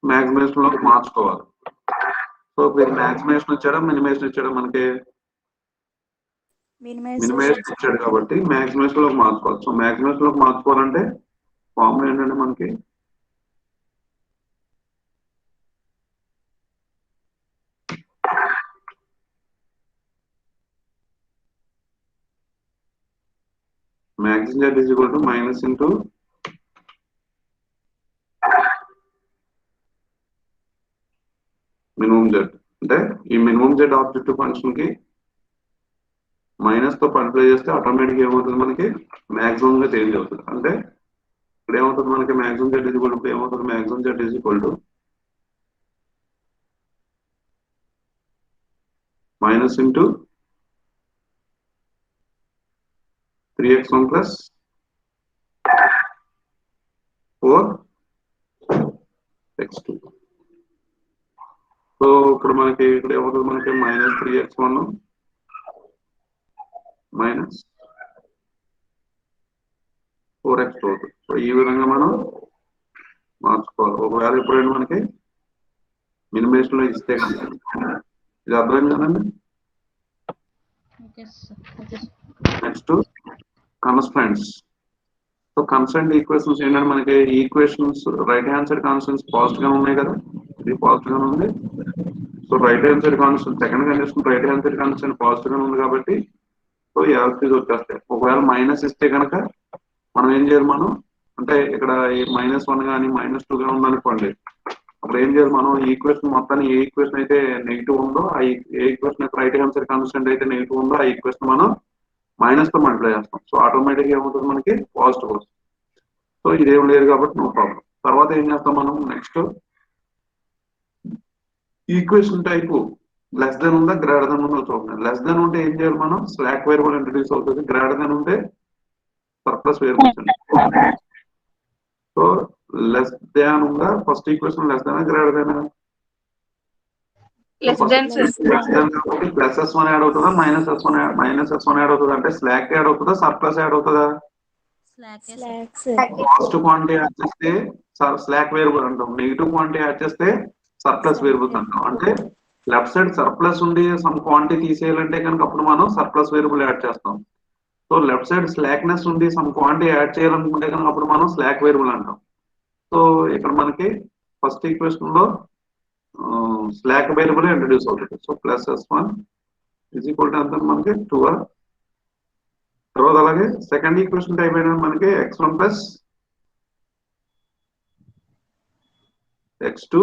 మ్యాక్సిమేషన్ లోకి మార్చుకోవాలి. సో మీరు మ్యాక్సిమేషన్ ఇచ్చాడా మినిమేషన్ ఇచ్చాడా? మనకి మినిమేషన్ ఇచ్చాడు కాబట్టి మ్యాక్సిమేషన్ లోకి మార్చుకోవాలి. సో మ్యాక్సిమేషన్ లోకి మార్చుకోవాలంటే ఫార్ములా ఏంటంటే మనకి maximum z is equal to minus into minimum z. అంటే ఈ మినిమం z ఆబ్జెక్టివ్ ఫంక్షన్ కి మైనస్ తో మల్టిప్లై చేస్తే ఆటోమేటిక్ ఏమవుతుంది మనకి మాక్సిమం గా చేంజ్ అవుతుంది. అంటే ఇక్కడ ఏమవుతుంది మనకి maximum z is equal to ఏమవుతుంది maximum z is equal to minus into 3x1 plus 4x2. So ఇక్కడ మనకి ఇక్కడ ఏమవుతుంది మనకి మైనస్ 3x1 మైనస్ 4x2 అవుతుంది. సో ఈ విధంగా మనం మార్చుకోవాలి. ఒకవేళ ఎప్పుడైనా మనకి మినిమేషన్ లో ఇస్తే ఇది అర్థమైంది కదండి. Next constraints. So constraint equations ఏంటంటే మనకి equations right hand side constants positive గా ఉన్నాయి కదా, ఇది పాజిటివ్ గా ఉంది. So right hand side constant second condition right hand side constant positive గా ఉంది కాబట్టి సో యావరేజ్ వచ్చేస్తాయి. ఒకవేళ మైనస్ ఇస్తే కనుక మనం ఏం చేయాలి, మనం అంటే ఇక్కడ -1 కానీ -2 గా ఉందనుకోండి, అప్పుడు ఏం చేయాలి మనం ఈక్వేషన్ మొత్తాన్ని ఏ ఈక్వేషన్ అయితే నెగిటివ్ ఉందో ఆ equation right hand side constant అయితే నెగిటివ్ ఉందో ఆ ఈక్వేషన్ మనం మైనస్ తో మల్టిప్లై చేస్తాం. సో ఆటోమేటిక్ ఏమవుతుంది మనకి పాజిటివ్ వస్తుంది. సో ఇదేం లేదు కాబట్టి నో ప్రాబ్లం. తర్వాత ఏం చేస్తాం మనం next equation type less than ఉందా గ్రేటర్ దెన్ ఉందో చూడండి. లెస్ దెన్ ఉంటే ఏం చేయాలి మనం స్లాక్ వేరియబుల్ ఇంట్రడ్యూస్ అవుతుంది. గ్రేటర్ దెన్ ఉంటే surplus variable. So less than ఉందా first equation less than greater than కాబట్టి ప్లస్ s1 యాడ్ అవుతుందా -s1 యాడ్ అవుతుందా అంటే స్లాక్ యాడ్ అవుతుందా సర్ప్లస్ యాడ్ అవుతుందా? పాజిటివ్ క్వాంటిటీ యాడ్ చేస్తే స్లాక్ వేరియబుల్ అంటాం, నెగిటివ్ క్వాంటిటీ యాడ్ చేస్తే సర్ప్లస్ వేరియబుల్స్ అంటాం. అంటే లెఫ్ట్ సైడ్ సర్ప్లస్ ఉండి సమ్ క్వాంటిటీ తీసేయాలంటే కనుక అప్పుడు మనం సర్ప్లస్ వేరియబుల్ యాడ్ చేస్తాం. సో లెఫ్ట్ సైడ్ స్లాక్నెస్ ఉండి సమ్ క్వాంటిటీ యాడ్ చేయాలనుకుంటే కనుక అప్పుడు మనం స్లాక్ వేరియబుల్ అంటాం. సో ఇక్కడ మనకి ఫస్ట్ ఈక్వేషన్ లో స్లాక్ వేరియబుల్ ఇంట్రడ్యూస్ అవుతుంది. So plus s1 is equal to ఎంత మనకి 2r. తర్వాత అలాగే సెకండ్ ఈక్వేషన్ టైప్ అయినా మనకి x1 ప్లస్ x2.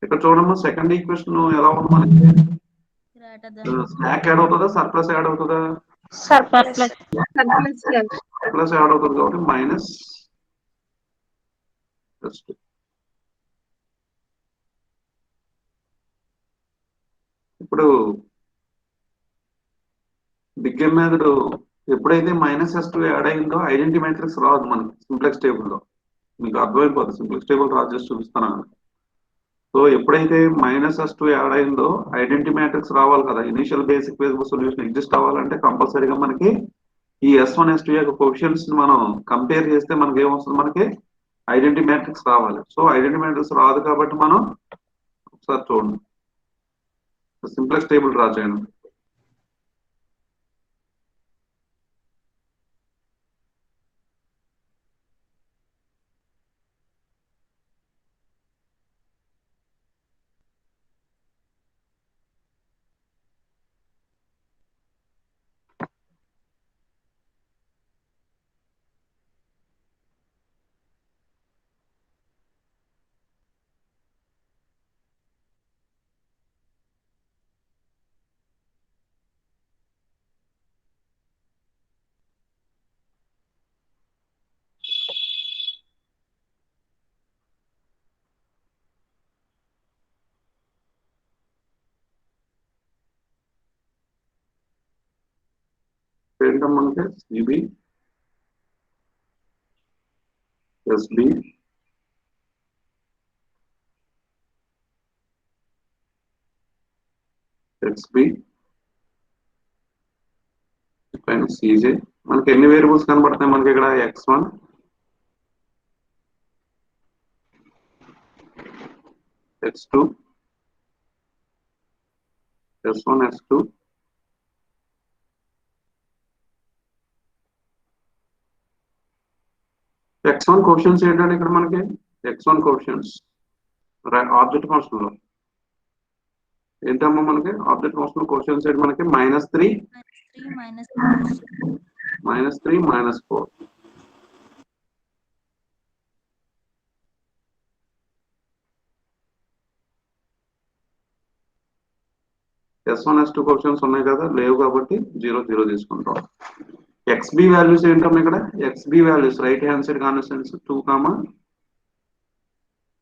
ఇక్కడ చూడమ్మా సెకండ్ ఈక్వేషన్ ఎలా ఉంది మనకి స్లాక్ యాడ్ అవుతుందా సర్ప్లస్ యాడ్ అవుతుందా? సర్ప్లస్ యాడ్ అవుతుంది కాబట్టి మైనస్ s2. ఇప్పుడు బిగ్ ఎం మీద ఎప్పుడైతే -s2 యాడ్ అయిందో ఐడెంటిటీ మ్యాట్రిక్స్ రాదు మనకి సింప్లెక్స్ టేబుల్లో. మీకు అర్థమైపోతుంది, సింప్లెక్స్ టేబుల్ డ్రా చేసి చూపిస్తాను. సో ఎప్పుడైతే -s2 యాడ్ అయిందో ఐడెంటిటీ మ్యాట్రిక్స్ రావాలి కదా, initial basic variable solution exist అవ్వాలంటే కంపల్సరీగా మనకి ఈ s1 s2 యొక్క కోఎఫిషియెంట్స్ మనం కంపేర్ చేస్తే మనకి ఏమొస్తుంది మనకి ఐడెంటిటీ మ్యాట్రిక్స్ రావాలి. సో ఐడెంటిటీ మ్యాట్రిక్స్ రాదు కాబట్టి మనం ఒకసారి చూడండి సింప్లెక్స్ టేబుల్ డ్రా చేయండి. ఏంటం మనకి సిబి ఎస్బి ఎక్స్బి పైన సిజే. మనకి ఎన్ని వేరియబుల్స్ కనబడతాయి మనకి ఇక్కడ x1 x2 s1 s2 x1 questions ఏంటంటే ఇక్కడ మనకి x1 క్వశ్చన్స్ ఆబ్జెక్ట్ ఫంక్షన్ లో ఏంటమ్మా మనకి ఆబ్జెక్ట్ ఫంక్షన్ క్వశ్చన్స్ ఏంటి మనకి -3 -3 -4 s1 s2 క్వశ్చన్స్ ఉన్నాయి కదా, లేవు కాబట్టి 0 0 తీసుకుంటాం. xb వాల్యూస్ ఏంటమ్మా ఇక్కడ xb values right hand side constants 2,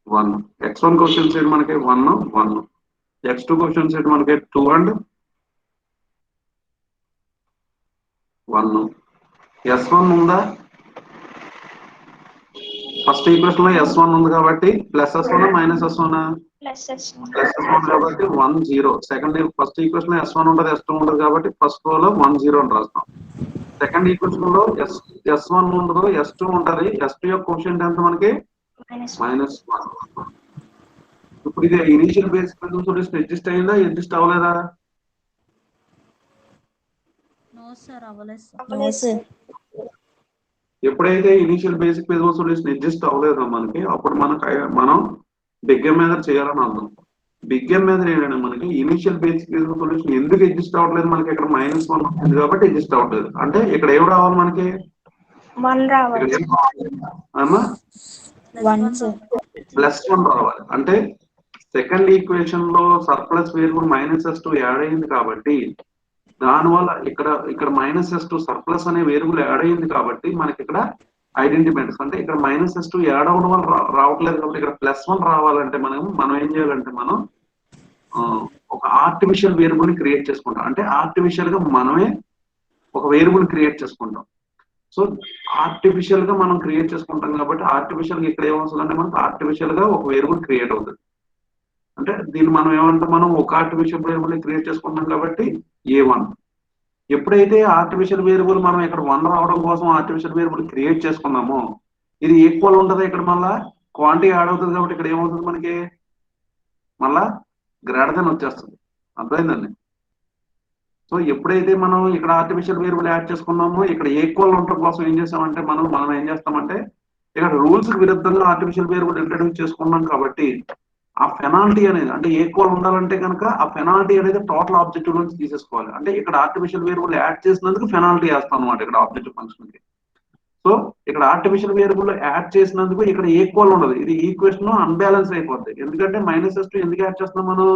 1. x1 questions ఏంటి మనకి 1 1. x2 క్వశ్చన్స్ ఏంటి మనకి 2 and 1. s1 ఉందా? ఫస్ట్ ఈక్వేషన్ లో s1 ఉంది కాబట్టి +s1 -s1 +s1 కాబట్టి 1 0. సెకండ్ ఫస్ట్ ఈక్వేషన్ లో s1 ఉంటుంది s2 ఉంటుంది కాబట్టి ఫస్ట్ రో లో 1 0 అని రాస్తాం. సెకండ్ ఈక్వేషన్ లో s1 ఉండదు s2 ఉంటది. s2 యొక్క కోషంట్ ఎంత మనకి -1. ఇప్పుడు ఇది ఇనిషియల్ బేసిక్ సొల్యూషన్ అడ్జస్ట్ అయిందా అడ్జస్ట్ అవ్వలేదా? ఎప్పుడైతే ఇనిషియల్ బేసిక్ సొల్యూషన్ అడ్జస్ట్ అవ్వలేదో మనకి అప్పుడు మనం బిగ్ ఎం మీద చేయాలని అర్థం. బిగ్ ఎం మీద ఏంటంటే మనకి ఇనిషియల్ బేసిక్ సొల్యూషన్ ఎందుకు అడ్జస్ట్ అవ్వట్లేదు, మనకి ఇక్కడ -1 ఉంది కాబట్టి అడ్జస్ట్ అవ్వట్లేదు. అంటే ఇక్కడ ఏం రావాలి మనకి +1 రావాలి. అంటే సెకండ్ ఈక్వేషన్ లో సర్ప్లస్ వేరియబుల్ -s2 యాడ్ అయింది కాబట్టి దానివల్ల ఇక్కడ -s2 సర్ప్లస్ అనే వేరియబుల్ యాడ్ అయింది కాబట్టి మనకి ఇక్కడ ఐడెంటిఫైస్ అంటే ఇక్కడ -s2 యాడ్ అవ్వడం వల్ల రావట్లేదు కాబట్టి ఇక్కడ +1 రావాలంటే మనం ఏం చేయాలంటే మనం ఒక ఆర్టిఫిషియల్ వేరియబుల్ ని క్రియేట్ చేసుకుంటాం. అంటే ఆర్టిఫిషియల్ గా మనమే ఒక వేరియబుల్ క్రియేట్ చేసుకుంటాం. సో ఆర్టిఫిషియల్ గా మనం క్రియేట్ చేసుకుంటాం కాబట్టి ఆర్టిఫిషియల్ గా ఇక్కడ ఏమవుతుందంటే మనకు ఆర్టిఫిషియల్ గా ఒక వేరియబుల్ క్రియేట్ అవుతుంది. అంటే దీన్ని మనం ఏమంటాం, మనం ఒక ఆర్టిఫిషియల్ వేరియబుల్ ని క్రియేట్ చేసుకుంటాం కాబట్టి a1. ఎప్పుడైతే ఆర్టిఫిషియల్ వేరియబుల్ మనం ఇక్కడ 1 రావడం కోసం ఆర్టిఫిషియల్ వేరియబుల్ క్రియేట్ చేసుకున్నామో ఇది ఈక్వల్ ఉంటుంది. ఇక్కడ మళ్ళా క్వాంటిటీ యాడ్ అవుతుంది కాబట్టి ఇక్కడ ఏమవుతుంది మనకి మళ్ళా గ్రేటర్ దెన్ వచ్చేస్తుంది. అర్థమైందండి? సో ఎప్పుడైతే మనం ఇక్కడ ఆర్టిఫిషియల్ వేరియబుల్ యాడ్ చేసుకున్నామో ఇక్కడ ఈక్వల్ ఉండటం కోసం ఏం చేస్తామంటే మనం ఏం చేస్తామంటే ఇక్కడ రూల్స్ కి విరుద్ధంగా ఆర్టిఫిషియల్ వేరియబుల్ ఇంట్రడ్యూస్ చేసుకున్నాం కాబట్టి ఆ పెనాల్టీ అనేది అంటే ఈక్వల్ ఉండాలంటే కనుక ఆ పెనాల్టీ అనేది టోటల్ ఆబ్జెక్టివ్ నుంచి తీసేసుకోవాలి. అంటే ఇక్కడ ఆర్టిఫిషియల్ వేరియబుల్ యాడ్ చేసినందుకు పెనాల్టీ వేస్తాం అనమాట ఇక్కడ ఆబ్జెక్టివ్ ఫంక్షన్ కి. సో ఇక్కడ ఆర్టిఫిషియల్ వేరియబుల్ యాడ్ చేసినందుకు ఇక్కడ ఈక్వల్ ఉండదు. ఇది ఈక్వేషన్ అన్బ్యాలెన్స్ అయిపోద్ది. ఎందుకంటే -s2 ఎందుకు యాడ్ చేస్తున్నాం మనం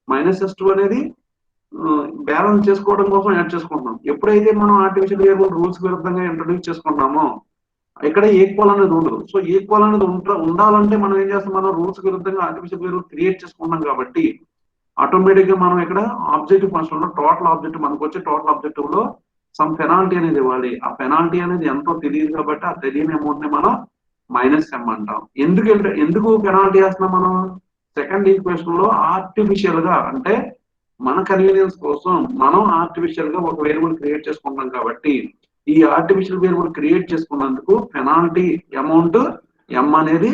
-s2 అనేది బ్యాలెన్స్ చేసుకోవడం కోసం యాడ్ చేసుకుంటున్నాం. ఎప్పుడైతే మనం ఆర్టిఫిషియల్ వేరియబుల్ రూల్స్ విరుద్ధంగా ఇంట్రడ్యూస్ చేసుకుంటామో ఇక్కడ ఈక్వల్ అనేది ఉండదు. సో ఈక్వల్ అనేది ఉండాలంటే మనం ఏం చేస్తాం, మనం రూల్స్ విరుద్ధంగా ఆర్టిఫిషియల్ వేరియబుల్ క్రియేట్ చేసుకుంటాం కాబట్టి ఆటోమేటిక్ గా మనం ఇక్కడ ఆబ్జెక్టివ్ ఫంక్షన్ లో టోటల్ ఆబ్జెక్టివ్ మనకు వచ్చే టోటల్ ఆబ్జెక్టివ్ లో సమ్ పెనాల్టీ అనేది ఇవ్వాలి. ఆ పెనాల్టీ అనేది ఎంతో తెలియదు కాబట్టి ఆ తెలియని అమౌంట్ ని మనం -m అంటాం. ఎందుకు పెనాల్టీ వేస్తున్నాం మనం సెకండ్ ఈక్వేషన్ లో ఆర్టిఫిషియల్ గా అంటే మన కన్వీనియన్స్ కోసం మనం ఆర్టిఫిషియల్ గా ఒక వేరియబుల్ క్రియేట్ చేసుకుంటాం కాబట్టి ఈ ఆర్టిఫిషియల్ వేరియబుల్ క్రియేట్ చేసుకున్నందుకు పెనాల్టీ అమౌంట్ m అనేది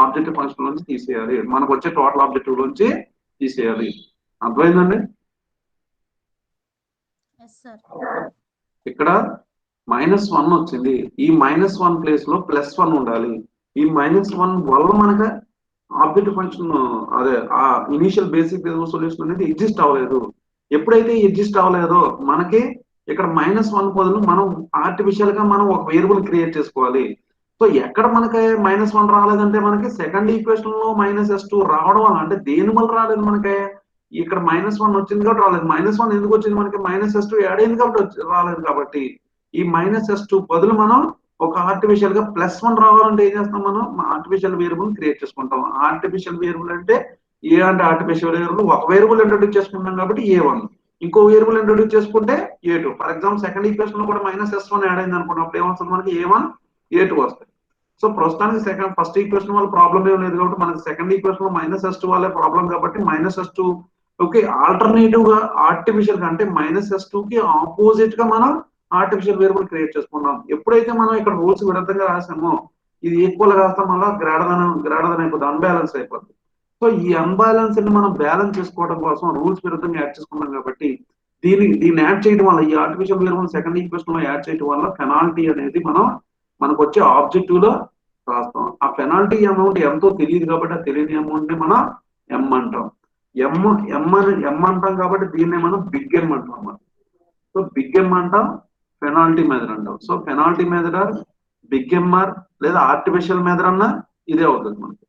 ఆబ్జెక్టివ్ ఫంక్షన్ నుంచి తీసేయాలి. మనకు వచ్చే టోటల్ ఆబ్జెక్టివ్ నుంచి తీసేయాలి. అర్థమైందండి? ఇక్కడ -1 వచ్చింది. ఈ -1 ప్లేస్ లో +1 ఉండాలి. ఈ -1 వల్ల మనకు ఆబ్జెక్టివ్ ఫంక్షన్ అదే ఆ ఇనిషియల్ బేసిక్ సొల్యూషన్ అనేది ఎగ్జిస్ట్ అవ్వలేదు. ఎప్పుడైతే ఎగ్జిస్ట్ అవ్వలేదో మనకి ఇక్కడ -1 బదులు మనం ఆర్టిఫిషియల్ గా మనం ఒక వేరియబుల్ క్రియేట్ చేసుకోవాలి. సో ఎక్కడ మనకి -1 రాలేదంటే మనకి సెకండ్ ఈక్వేషన్ లో -s2 రావడం వల్ల అంటే దేని వల్ల రాలేదు మనకి ఇక్కడ -1 వచ్చింది కాబట్టి రాలేదు. -1 ఎందుకు వచ్చింది మనకి -s2 యాడ్ అయింది కాబట్టి రాలేదు. కాబట్టి ఈ -s2 బదులు మనం ఒక ఆర్టిఫిషియల్ గా +1 రావాలంటే ఏం చేస్తాం, మనం ఆర్టిఫిషియల్ వేరియబుల్ క్రియేట్ చేసుకుంటాం. ఆర్టిఫిషియల్ వేరియబుల్ అంటే ఏ అంటే ఆర్టిఫిషియల్ వేరియబుల్ ఒక వేరియబుల్ ఇంట్రడ్యూస్ చేసుకుంటాం కాబట్టి a1, ఇంకో వేరియబుల్ ఇంట్రడ్యూస్ చేసుకుంటే a2. For example second equation లో కూడా -s1 యాడ్ అయింది అనుకున్నప్పుడు ఏమవుతుంది మనకి a1 a2 వస్తాయి. సో ప్రస్తుతానికి ఫస్ట్ ఈక్వేషన్ వల్ల ప్రాబ్లం ఏం లేదు కాబట్టి మనకి సెకండ్ ఈక్వేషన్ లో -s2 వల్లే ప్రాబ్లం కాబట్టి -s2 ఓకే ఆల్టర్నేటివ్ గా ఆర్టిఫిషియల్ గా అంటే -s2 కి ఆపోజిట్ గా మనం ఆర్టిఫిషియల్ వేరియబుల్ క్రియేట్ చేసుకున్నాం. ఎప్పుడైతే మనం ఇక్కడ రూల్స్ విరుద్ధంగా రాసామో ఇది ఈక్వల్ రాస్తాం వల్ల గ్రేటర్ దెన్ అయిపోతుంది, అన్బ్యాలెన్స్ అయిపోతుంది. సో సో ఈ అన్బ్యాలెన్స్ ని మనం బ్యాలెన్స్ చేసుకోవడం కోసం రూల్స్ విరుద్ధంగా యాడ్ చేసుకున్నాం కాబట్టి దీన్ని యాడ్ చేయడం వల్ల ఈ ఆర్టిఫిషియల్ వేరియబుల్ సెకండ్ ఈక్వేషన్ లో యాడ్ చేయడం వల్ల పెనాల్టీ అనేది మనకు వచ్చే ఆబ్జెక్టివ్ లో రాస్తాం. ఆ పెనాల్టీ అమౌంట్ ఎంతో తెలియదు కాబట్టి ఆ తెలియని అమౌంట్ ని మనం ఎం అంటాం. ఎం అంటాం కాబట్టి దీన్ని మనం బిగ్ ఎం అంటాం అన్నమాట. సో బిగ్ ఎం అంటాం, పెనాల్టీ మెథడ్ అంటాం. So penalty method big M లేదా ఆర్టిఫిషియల్ మెథడ్ అన్నా ఇదే అవుతుంది మనకి.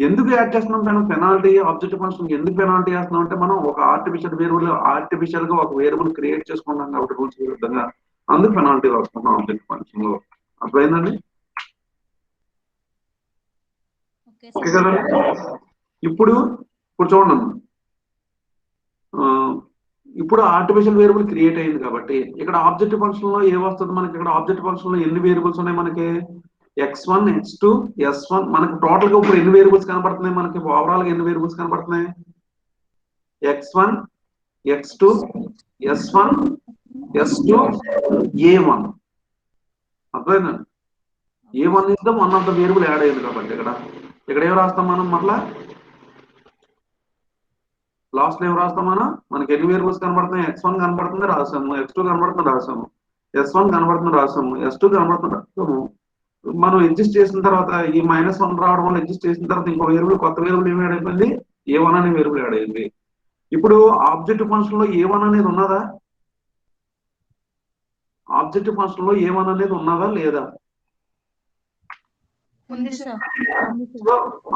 ఎందుకు యాడ్ చేస్తున్నాం పెనాల్టీ ఆబ్జెక్టివ్ ఫంక్షన్ ఎందుకు పెనాల్టీ చేస్తున్నాం అంటే మనం ఒక ఆర్టిఫిషియల్ గా ఒక వేరియబుల్ క్రియేట్ చేసుకున్నాం కాబట్టి రూల్స్ విరుద్ధంగా అందుకు పెనాల్టీ రాసుకున్నాం ఆబ్జెక్టివ్ ఫంక్షన్ లో. అర్థమైందండి? ఓకే కదండి. ఇప్పుడు చూడండి, ఇప్పుడు ఆర్టిఫిషియల్ వేరియబుల్ క్రియేట్ అయింది కాబట్టి ఇక్కడ ఆబ్జెక్టివ్ ఫంక్షన్ లో ఏమొస్తుంది మనకి? ఇక్కడ ఆబ్జెక్టివ్ ఫంక్షన్ లో ఎన్ని వేరియబుల్స్ ఉన్నాయి మనకి? x1 x2 s1 మనకి టోటల్ గా ఇప్పుడు ఎన్ని వేరియబుల్స్ కనబడుతున్నాయి మనకి? ఓవరాల్ గా ఎన్ని వేరియబుల్స్ కనబడుతున్నాయి? x1 x2 s1 s2 a1. అర్థమైందండి? a1 is the one of the variable add అయింది కాబట్టి ఇక్కడ ఏం రాస్తాం మనం? మళ్ళా లాస్ట్ లో ఏం రాస్తాం మనం? మనకి ఎన్ని వేరియబుల్స్ కనబడుతున్నాయి? x1 కనబడుతుంది రాసాము, x2 కనబడుతుంది రాసాము, s1 కనబడుతుంది రాసాము, s2 కనబడుతుంది రాసాము. మనం అడ్జస్ట్ చేసిన తర్వాత ఈ -1 రావడం వల్ల అడ్జస్ట్ చేసిన తర్వాత ఇంకో వేరియబుల్ కొత్త వేరియబుల్ ఏమి యాడ్ అయిపోయింది? a1 అనే వేరియబుల్ యాడ్ అయింది. ఇప్పుడు ఆబ్జెక్టివ్ ఫంక్షన్ లో a1 అనేది ఉన్నదా? ఆబ్జెక్టివ్ ఫంక్షన్ లో a1 అనేది ఉన్నదా లేదా?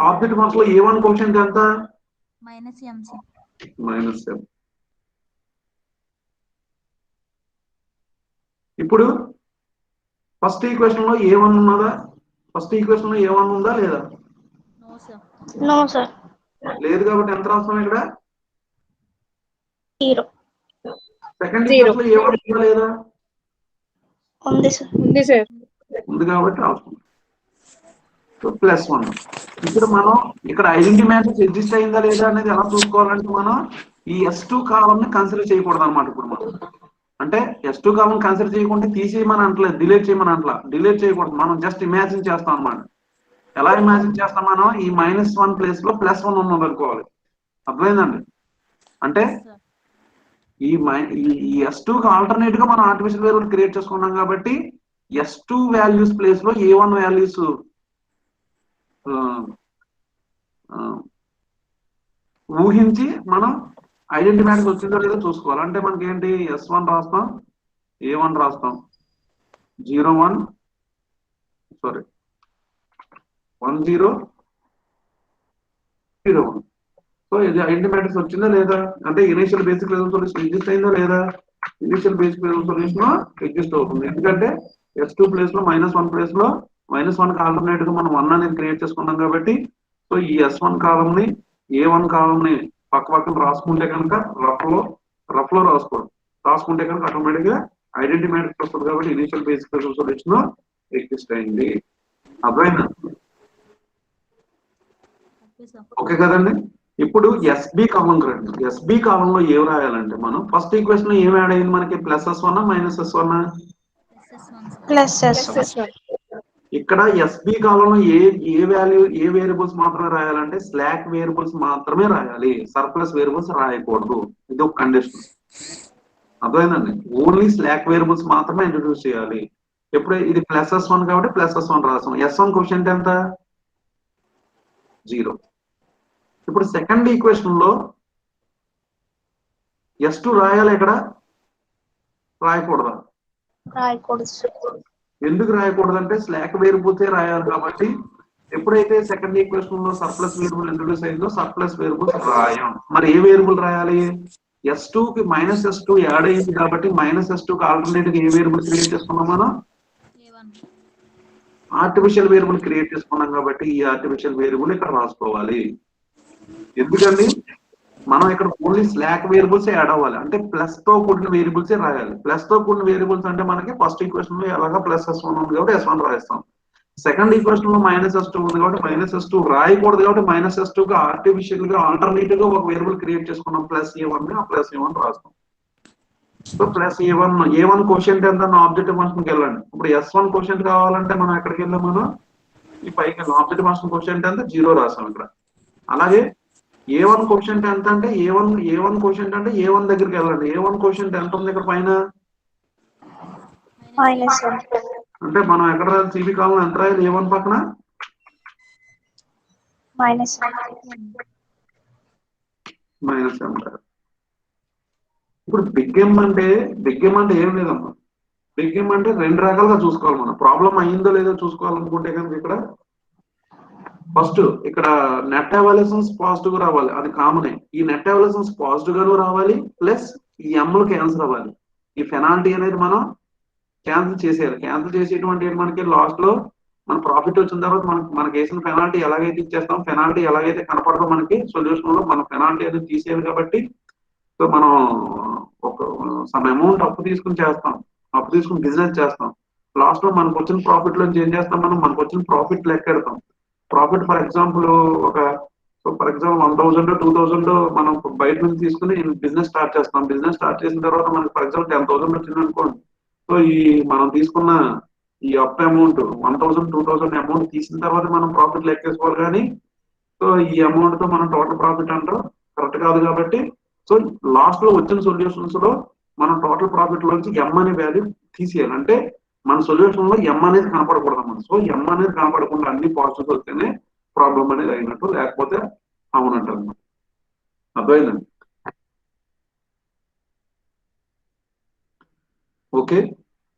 ఆబ్జెక్టివ్ ఫంక్షన్ లో a1 కోషెంట్ ఎంత? -m. ఇప్పుడు ఫస్ట్ ఈక్వేషన్ లో a1 ఉన్నదా? ఫస్ట్ ఈక్వేషన్ లో a1 ఉందా లేదా? No sir. లేదు కాబట్టి ఎంత రాస్తాం ఇక్కడ? 0. సెకండ్ ఈక్వేషన్ లో a1 ఉందా లేదా? ఉంది సార్. ఉంది కాబట్టి రాస్తాం. సో +1. ఇప్పుడు మనం ఇక్కడ ఐడెంటిటీ మ్యాట్రిక్స్ ఎగ్జిస్ట్ అయిందా లేదా అనేది ఎలా చూసుకోవాలంటే మనం ఈ S2 కాలం ని కన్సిడర్ చేయకూడదు అనమాట. ఇప్పుడు మనం అంటే S2 కాలం కన్సిడర్ చేయకుండా తీసేయమని అంటలేదు, డిలీట్ చేయమని అంటలా. డిలీట్ చేయకూడదు, మనం జస్ట్ ఇమాజిన్ చేస్తాం అనమాట. ఎలా ఇమాజిన్ చేస్తాం మనం? ఈ -1 ప్లేస్ లో +1 ఉన్నది అనుకోవాలి. అర్థమైందండి? అంటే ఈ S2 కి ఆల్టర్నేట్ గా మనం ఆర్టిఫిషియల్ వేరియబుల్ క్రియేట్ చేసుకున్నాం కాబట్టి S2 వాల్యూస్ ప్లేస్ లో A1 వాల్యూస్ ఊహించి మనం ఐడెంటిటీ మ్యాట్రిక్స్ వచ్చిందో లేదో చూసుకోవాలి. అంటే మనకి ఏంటి? S1 రాస్తాం, A1 రాస్తాం, 0 1 సారీ 1 0 0 1. సో ఇది ఐడెంటిటీ మ్యాట్రిక్స్ వచ్చిందా లేదా? అంటే initial basic result solution exist అయిందా లేదా? Initial basic result solution exist అవుతుంది. ఎందుకంటే S2 ప్లేస్ లో -1 ప్లేస్ లో -1 కి ఆల్టర్నేట్ గా మనం 1 అనేది క్రియేట్ చేసుకున్నాం కాబట్టి సో ఈ S1 కాలం ని A1 కాలం ని పక్కన రాసుకుంటే కనుక రఫ్ లో రాసుకుంటే కనుక ఆటోమేటిక్ గా ఐడెంటిటీ మ్యాట్రిక్స్ వస్తుంది కాబట్టి initial basic result solution exist అయింది. అర్థమైందా? ఓకే కదండి. ఇప్పుడు ఎస్బి కాలం రండి. ఎస్బి కాలంలో ఏం రాయాలంటే మనం ఫస్ట్ ఈక్వేషన్ లో ఏం యాడ్ అయింది మనకి? +s1 -s1? +s1. ఇక్కడ ఎస్బి కాలంలో ఏ వేరియబుల్స్ మాత్రమే రాయాలంటే స్లాక్ వేరియబుల్స్ మాత్రమే రాయాలి, సర్ప్లస్ వేరియబుల్స్ రాయకూడదు. ఇది ఒక కండిషన్. అర్థమైందండి? ఓన్లీ స్లాక్ వేరియబుల్స్ మాత్రమే ఇంట్రడ్యూస్ చేయాలి. ఎప్పుడు ఇది +s1 కాబట్టి +s1 రాసాం. S1 కోషెంట్ ఎంత? 0. ఇప్పుడు సెకండ్ ఈక్వేషన్ లో S2 రాయాలి, ఇక్కడ రాయకూడదా? ఎందుకు రాయకూడదు అంటే స్లాక్ వేరియబుల్స్ రాయాలి కాబట్టి ఎప్పుడైతే సెకండ్ ఈక్వేషన్ లో సర్ప్లస్ వేరియబుల్ ఇంట్రడ్యూస్ అయిందో సర్ప్లస్ వేరియబుల్స్ రాయం. మరి ఏ వేరియబుల్ రాయాలి? S2 కి -s2 యాడ్ అయింది కాబట్టి -s2 కి ఆల్టర్నేట్ గా ఏ వేరియబుల్ క్రియేట్ చేసుకున్నాం మనం? ఆర్టిఫిషియల్ వేరియబుల్ క్రియేట్ చేసుకున్నాం కాబట్టి ఈ ఆర్టిఫిషియల్ వేరియబుల్ ఇక్కడ రాసుకోవాలి. ఎందుకండి? మనం ఇక్కడ ఓన్లీ స్లాక్ వేరియబుల్స్ యాడ్ అవ్వాలి, అంటే ప్లస్ తో కూడిన వేరియబుల్స్ రాయాలి. ప్లస్ తో కూడిన వేరియబుల్స్ అంటే మనకి ఫస్ట్ ఈక్వేషన్ లో ఎలాగా +s1 ఉంది కాబట్టి S1 రాస్తాం. సెకండ్ ఈక్వేషన్ లో -s2 ఉంది కాబట్టి -s2 రాయకూడదు కాబట్టి -s2 కి ఆర్టిఫిషియల్ గా ఆల్టర్నేటివ్ గా ఒక వేరియబుల్ క్రియేట్ చేసుకున్నాం +a1 ఆ +a1 రాస్తాం. సో +a1 కోషెంట్ ఎంత? ఆబ్జెక్టివ్ ఫంక్షన్కి వెళ్ళండి. ఇప్పుడు S1 కోషెంట్ కావాలంటే మనం ఎక్కడికి వెళ్ళాం? మనం ఈ పైకి ఆబ్జెక్టివ్ ఫంక్షన్ కోషెంట్ ఎంత? 0 రాసాం ఇక్కడ. అలాగే A1 కోషంట్ ఎంత అంటే A1 కోషంట్ అంటే A1 దగ్గరికి వెళ్ళండి. A1 కోషంట్ ఎంత ఉంది ఇక్కడ పైన? Minus M. అంటే మనం ఎక్కడ రాయాలి? సిబి కాలంలో ఎంత రాయాలి? A1 పక్కన మైనస్ ఎం. మైనస్ ఎం. ఇప్పుడు బిగ్ ఎం అంటే ఏం లేదమ్మా. బిగ్ ఎం అంటే రెండు రకాలుగా చూసుకోవాలి. మనం ప్రాబ్లం అయ్యిందో లేదో చూసుకోవాలనుకుంటే కనుక ఇక్కడ ఫస్ట్ ఇక్కడ నెట్ ఎవాల్యూషన్స్ పాజిటివ్ రావాలి, అది కామనే. ఈ నెట్ ఎవాల్యూషన్స్ పాజిటివ్ గాను రావాలి, ప్లస్ ఈ ఎమ్లు క్యాన్సిల్ అవ్వాలి. ఈ పెనాల్టీ అనేది మనం క్యాన్సిల్ చేసేయాలి. క్యాన్సిల్ చేసేటువంటి మనకి లాస్ట్ లో మన ప్రాఫిట్ వచ్చిన తర్వాత మనకి వేసిన పెనాల్టీ ఎలాగైతే ఇచ్చేస్తాం, పెనాల్టీ ఎలాగైతే కనపడదో మనకి సొల్యూషన్ లో మన పెనాల్టీ అనేది తీసేయాలి. కాబట్టి సో మనం ఒక సమ్ అమౌంట్ అప్పు తీసుకుని చేస్తాం, అప్పు తీసుకుని బిజినెస్ చేస్తాం. లాస్ట్ లో మనకు వచ్చిన ప్రాఫిట్ నుంచి ఏం చేస్తాం, మనకు వచ్చిన ప్రాఫిట్ లెక్కెడతాం. Profit for example for example 1000 2000 మనం బయట నుంచి తీసుకుని బిజినెస్ స్టార్ట్ చేస్తాం. బిజినెస్ స్టార్ట్ చేసిన తర్వాత మనకి ఫర్ ఎగ్జాంపుల్ 10,000 వచ్చింది అనుకోండి. సో ఈ మనం తీసుకున్న ఈ అప్ అమౌంట్ 1000 2000 అమౌంట్ తీసిన తర్వాత మనం ప్రాఫిట్ లెక్కేసుకోవాలి. కానీ సో ఈ అమౌంట్ తో మనం టోటల్ ప్రాఫిట్ అంటాం, కరెక్ట్ కాదు. కాబట్టి సో లాస్ట్ లో వచ్చిన సొల్యూషన్స్ లో మనం టోటల్ ప్రాఫిట్ లోంచి ఎం అనే వాల్యూ తీసేయాలి. అంటే మన సొల్యూషన్ లో ఎం అనేది కనపడకూడదు మనం. సో ఎం అనేది కనపడకుండా అన్ని పాజిటివ్ వస్తేనే ప్రాబ్లం అనేది అయినట్టు, లేకపోతే అవునంట అనమాట. అర్థమైందండి? ఓకే,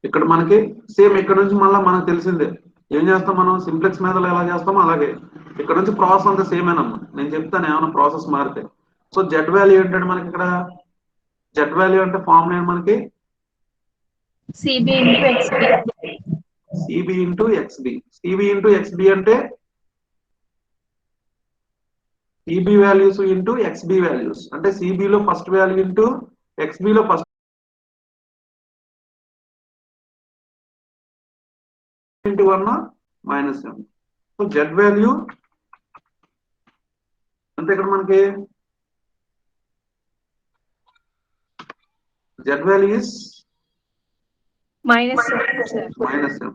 ఇక్కడ మనకి సేమ్ ఇక్కడ నుంచి మళ్ళీ మనకు తెలిసిందే ఏం చేస్తాం మనం, సింప్లెక్స్ మీద ఎలా చేస్తామో అలాగే ఇక్కడ నుంచి ప్రాసెస్ అంతా సేమేనమ్మా. నేను చెప్తాను ఏమైనా ప్రాసెస్ మారితే. సో జెడ్ వాల్యూ ఏంటంటే మనకి ఇక్కడ జెడ్ వాల్యూ అంటే ఫార్ములా ఏంటి మనకి, CB into XB. CB into XB. CB into XB అంటే CB values into XB values. అంటే సిబిలో ఫస్ట్ వాల్యూ ఇంటూ ఎక్స్బిలో first into 1 minus M. So Z value అంటే ఇక్కడ మనకి Z value is minus M.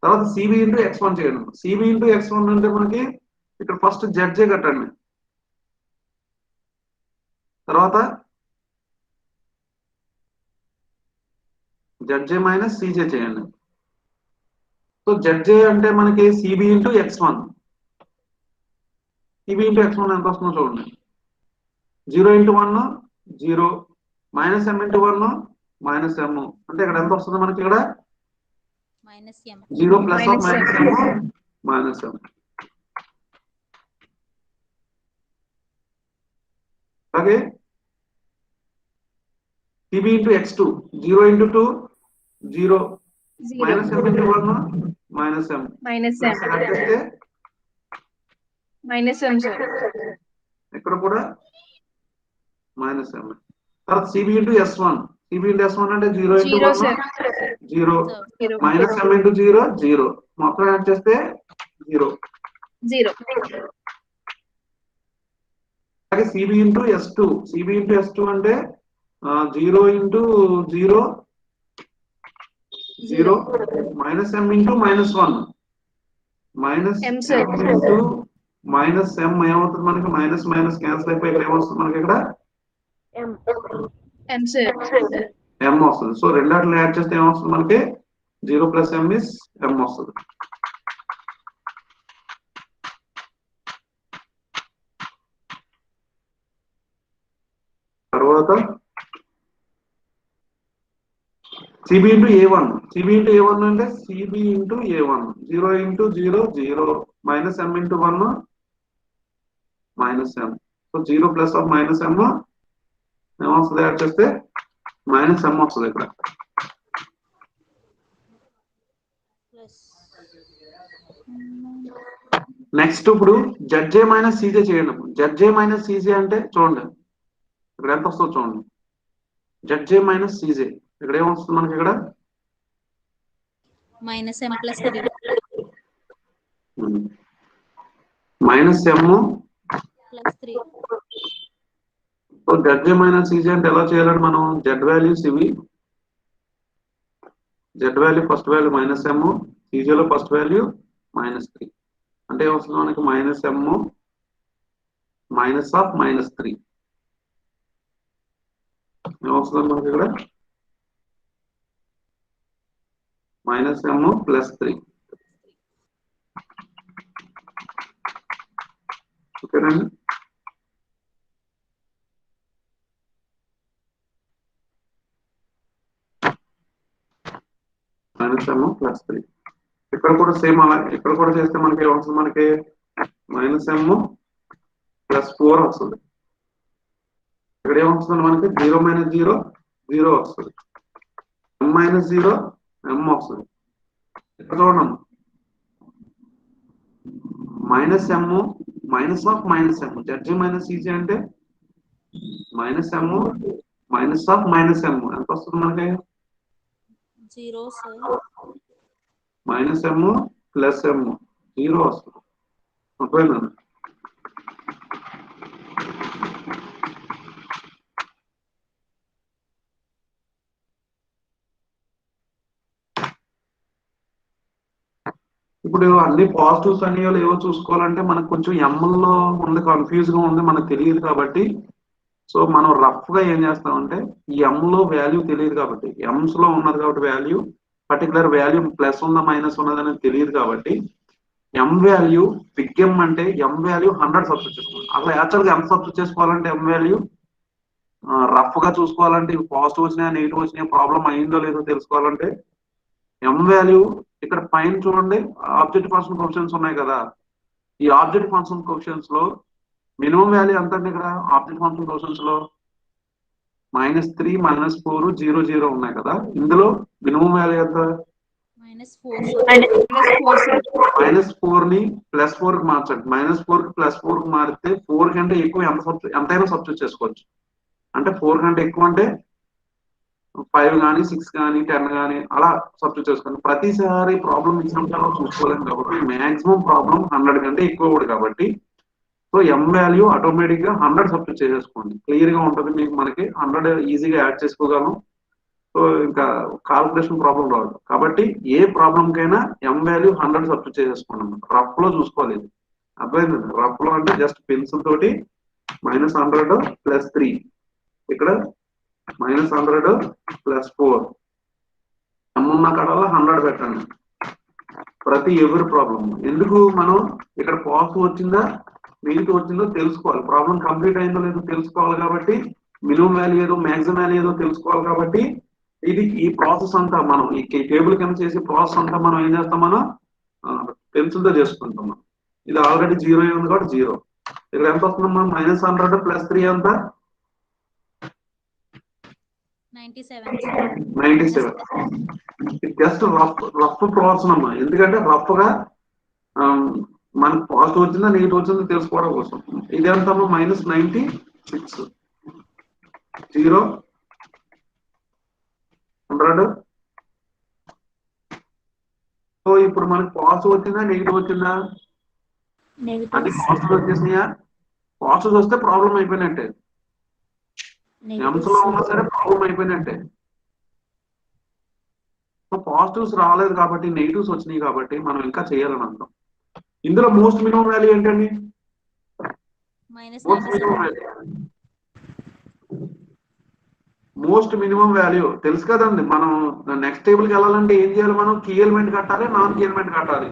తర్వాత సిబి ఇంటూ x1 చేయడం. CB into x1 అంటే మనకి ఇక్కడ ఫస్ట్ జెడ్జే కట్టండి, తర్వాత జెడ్జే మైనస్ సిజే చేయండి. సో జెడ్జే అంటే మనకి CB into x1. CB into x1 ఎంత వస్తుందో చూడండి. 0 into 1 0, minus M into 1 minus M. అంటే ఇక్కడ ఎంత వస్తుంది మనకి, ఇక్కడ 0 plus of minus M minus M. అలాగే CB into x2 0 into 2 0, minus M into 1 minus M. Minus M sir. ఇక్కడ కూడా మైనస్ ఎం. తర్వాత CB into s1. CB into s1 అంటే 0 ఇంటూ 1 0, మైనస్ ఎం ఇంటూ 0 0, మొత్తం యాడ్ చేస్తే 0. అలాగే CB into s2. CB into s2 అంటే 0 into 0 0, minus M into minus 1 minus M into minus ఎం. ఏమవుతుంది మనకి, మైనస్ మైనస్ క్యాన్సిల్ అయిపోయి ఇక్కడ ఏమొస్తుంది మనకి, ఇక్కడ ఎం వస్తుంది. సో రెండాట్లు యాడ్ చేస్తే ఏమొస్తుంది మనకి, 0 ప్లస్ ఎం ఇస్ ఎం వస్తుంది. తర్వాత CB into A1. CB into A1 అంటే CB into A1 0 into 0 0, minus M into 1 minus M. So 0 plus of minus M ఏమొస్తుంది, యాడ్ చేస్తే మైనస్ ఎం వస్తుంది ఇక్కడ. నెక్స్ట్ ఇప్పుడు జెడ్జే మైనస్ సీజే చేయండి. జెడ్జే మైనస్ సీజే అంటే చూడండి ఇక్కడ ఎంత వస్తుందో చూడండి. జెడ్జే మైనస్ సీజే ఇక్కడ ఏమొస్తుంది మనకి, ఇక్కడ minus M plus 3 minus M plus 3. So ZJ minus CJ అంటే ఎలా చేయాలంటే మనం జెడ్ వాల్యూస్ ఇవి. Z value first value minus M, సీజేలో ఫస్ట్ వాల్యూ మైనస్ 3 అంటే ఏమొస్తుంది మనకి, మైనస్ ఎం మైనస్ ఆఫ్ -3 ఏమొస్తుంది మనకి ఇక్కడ -m +3 ఓకేనండి. -m +3 ఇక్కడ కూడా సేమ్ అలా ఇక్కడ కూడా చేస్తే మనకి ఏమొస్తుంది మనకి -m +4 వస్తుంది. ఇక్కడ ఏమొస్తుంది మనకి 0 - 0 0 వస్తుంది. m - 0 m వస్తుంది. ఇక్కడ చూడండి -m minus of -m judge minus easy అంటే -m మైనస్ ఆఫ్ -m ఎంత వస్తుంది మనకి 0 సార్. -m +m 0 వస్తుంది. అర్థమైందండి. ఇప్పుడు అన్ని పాజిటివ్స్ అన్ని ఏవో చూసుకోవాలంటే మనకు కొంచెం ఎమ్లో ఉంది, కన్ఫ్యూజ్ గా ఉంది, మనకు తెలియదు కాబట్టి సో మనం రఫ్ గా ఏం చేస్తామంటే ఈ లో వాల్యూ తెలియదు కాబట్టి ఎమ్స్ లో ఉన్నది కాబట్టి వాల్యూ పర్టికులర్ వాల్యూ ప్లస్ ఉందా మైనస్ ఉన్నది అనేది తెలియదు కాబట్టి ఎం వాల్యూ బిగ్ ఎం అంటే ఎం వాల్యూ 100 సబ్స్టిట్యూట్ చేసుకోవాలి. అసలు యాక్చువల్గా ఎంత సబ్స్టిట్యూట్ చేసుకోవాలంటే ఎం వాల్యూ రఫ్ గా చూసుకోవాలంటే పాజిటివ్ వచ్చినా నెగిటివ్ వచ్చినా ప్రాబ్లం అయిందో లేదో తెలుసుకోవాలంటే ఎం వాల్యూ ఇక్కడ పైన చూడండి ఆబ్జెక్ట్ ఫంక్షన్ కోఎఫిషియెంట్స్ ఉన్నాయి కదా. ఈ ఆబ్జెక్ట్ ఫంక్షన్ కోఎఫిషియెంట్స్ లో మినిమం వాల్యూ ఎంత అండి ఇక్కడ ఆబ్జెక్ట్ ఫంక్షన్ కోఎఫిషియెంట్స్ లో -3 -4 0 0 ఉన్నాయి కదా. ఇందులో మినిమం వాల్యూ ఎంత -4 -4 ని +4 కి మార్చండి. -4 కి +4 కి మారితే 4 కంటే ఎక్కువ ఎంతైనా సబ్స్టిట్యూట్ చేసుకోవచ్చు. అంటే 4 కంటే ఎక్కువ అంటే 5 కానీ 6 కానీ 10 కానీ అలా సబ్స్టిట్యూట్ చేసుకోండి. ప్రతిసారి ప్రాబ్లం ఇచ్చినప్పుడు చూసుకోలేము కాబట్టి మాక్సిమం ప్రాబ్లం 100 కంటే ఎక్కువ కూడా కాబట్టి సో ఎం వాల్యూ ఆటోమేటిక్ గా 100 సబ్స్టిట్యూట్ చేసేసుకోండి. క్లియర్ గా ఉంటుంది మీకు. మనకి 100 ఈజీగా యాడ్ చేసుకోగలం. సో ఇంకా కాల్కులేషన్ ప్రాబ్లం రాదు కాబట్టి ఏ ప్రాబ్లం కైనా ఎం వాల్యూ 100 సబ్స్టిట్యూట్ చేసేసుకోండి. రఫ్ లో చూసుకోవాలి. అర్థమైందండి. రఫ్ లో అంటే జస్ట్ పెన్సిల్ తోటి -100 +3 ఇక్కడ -100 +4 ఎం ఉన్న కడలో 100 పెట్టండి ప్రతి ఎవరి ప్రాబ్లం. ఎందుకు మనం ఇక్కడ పాజిటివ్ వచ్చిందా నెగిటివ్ వచ్చిందో తెలుసుకోవాలి. ప్రాబ్లం కంప్లీట్ అయిందో లేదో తెలుసుకోవాలి కాబట్టి మినిమం వాల్యూ ఏదో మాక్సిమం వాల్యూ ఏదో తెలుసుకోవాలి కాబట్టి ఈ ప్రాసెస్ అంతా మనం ఈ టేబుల్ కింద చేసే ప్రాసెస్ అంతా మనం ఏం చేస్తాం మనం పెన్సిల్ తో చేసుకుంటాం. ఇది ఆల్రెడీ 0 ఉంది కాబట్టి 0. ఇక్కడ ఎంత వస్తుంది మనం -100 +3 ఎంత 97. జస్ట్ రఫ్ ప్రాసెస్ అమ్మా. ఎందుకంటే రఫ్ గా మనకు పాజిటివ్ వచ్చిందా నెగిటివ్ వచ్చిందో తెలుసుకోవడం కోసం. ఇదేంత -96 0 100. సో ఇప్పుడు మనకి పాజిటివ్ వచ్చిందా నెగిటివ్ వచ్చిందా అది పాజిటివ్ వచ్చేసినాయా. పాజిటివ్ వస్తే ప్రాబ్లం అయిపోయినట్టే. ఎంస్ లో ఉన్నా సరే ప్రాబ్లం అయిపోయినట్టే. పాజిటివ్స్ రాలేదు కాబట్టి నెగిటివ్స్ వచ్చినాయి కాబట్టి మనం ఇంకా చేయాలని అంటాం. ఇందులో మోస్ట్ మినిమం వాల్యూ ఏంటండి మోస్ట్ మినిమం వాల్యూ తెలుసు కదండి. మనం నెక్స్ట్ టేబుల్కి వెళ్ళాలంటే ఏం చేయాలి మనం కీ ఎలిమెంట్ కట్టాలి నాన్ కీ ఎలిమెంట్ కట్టాలి.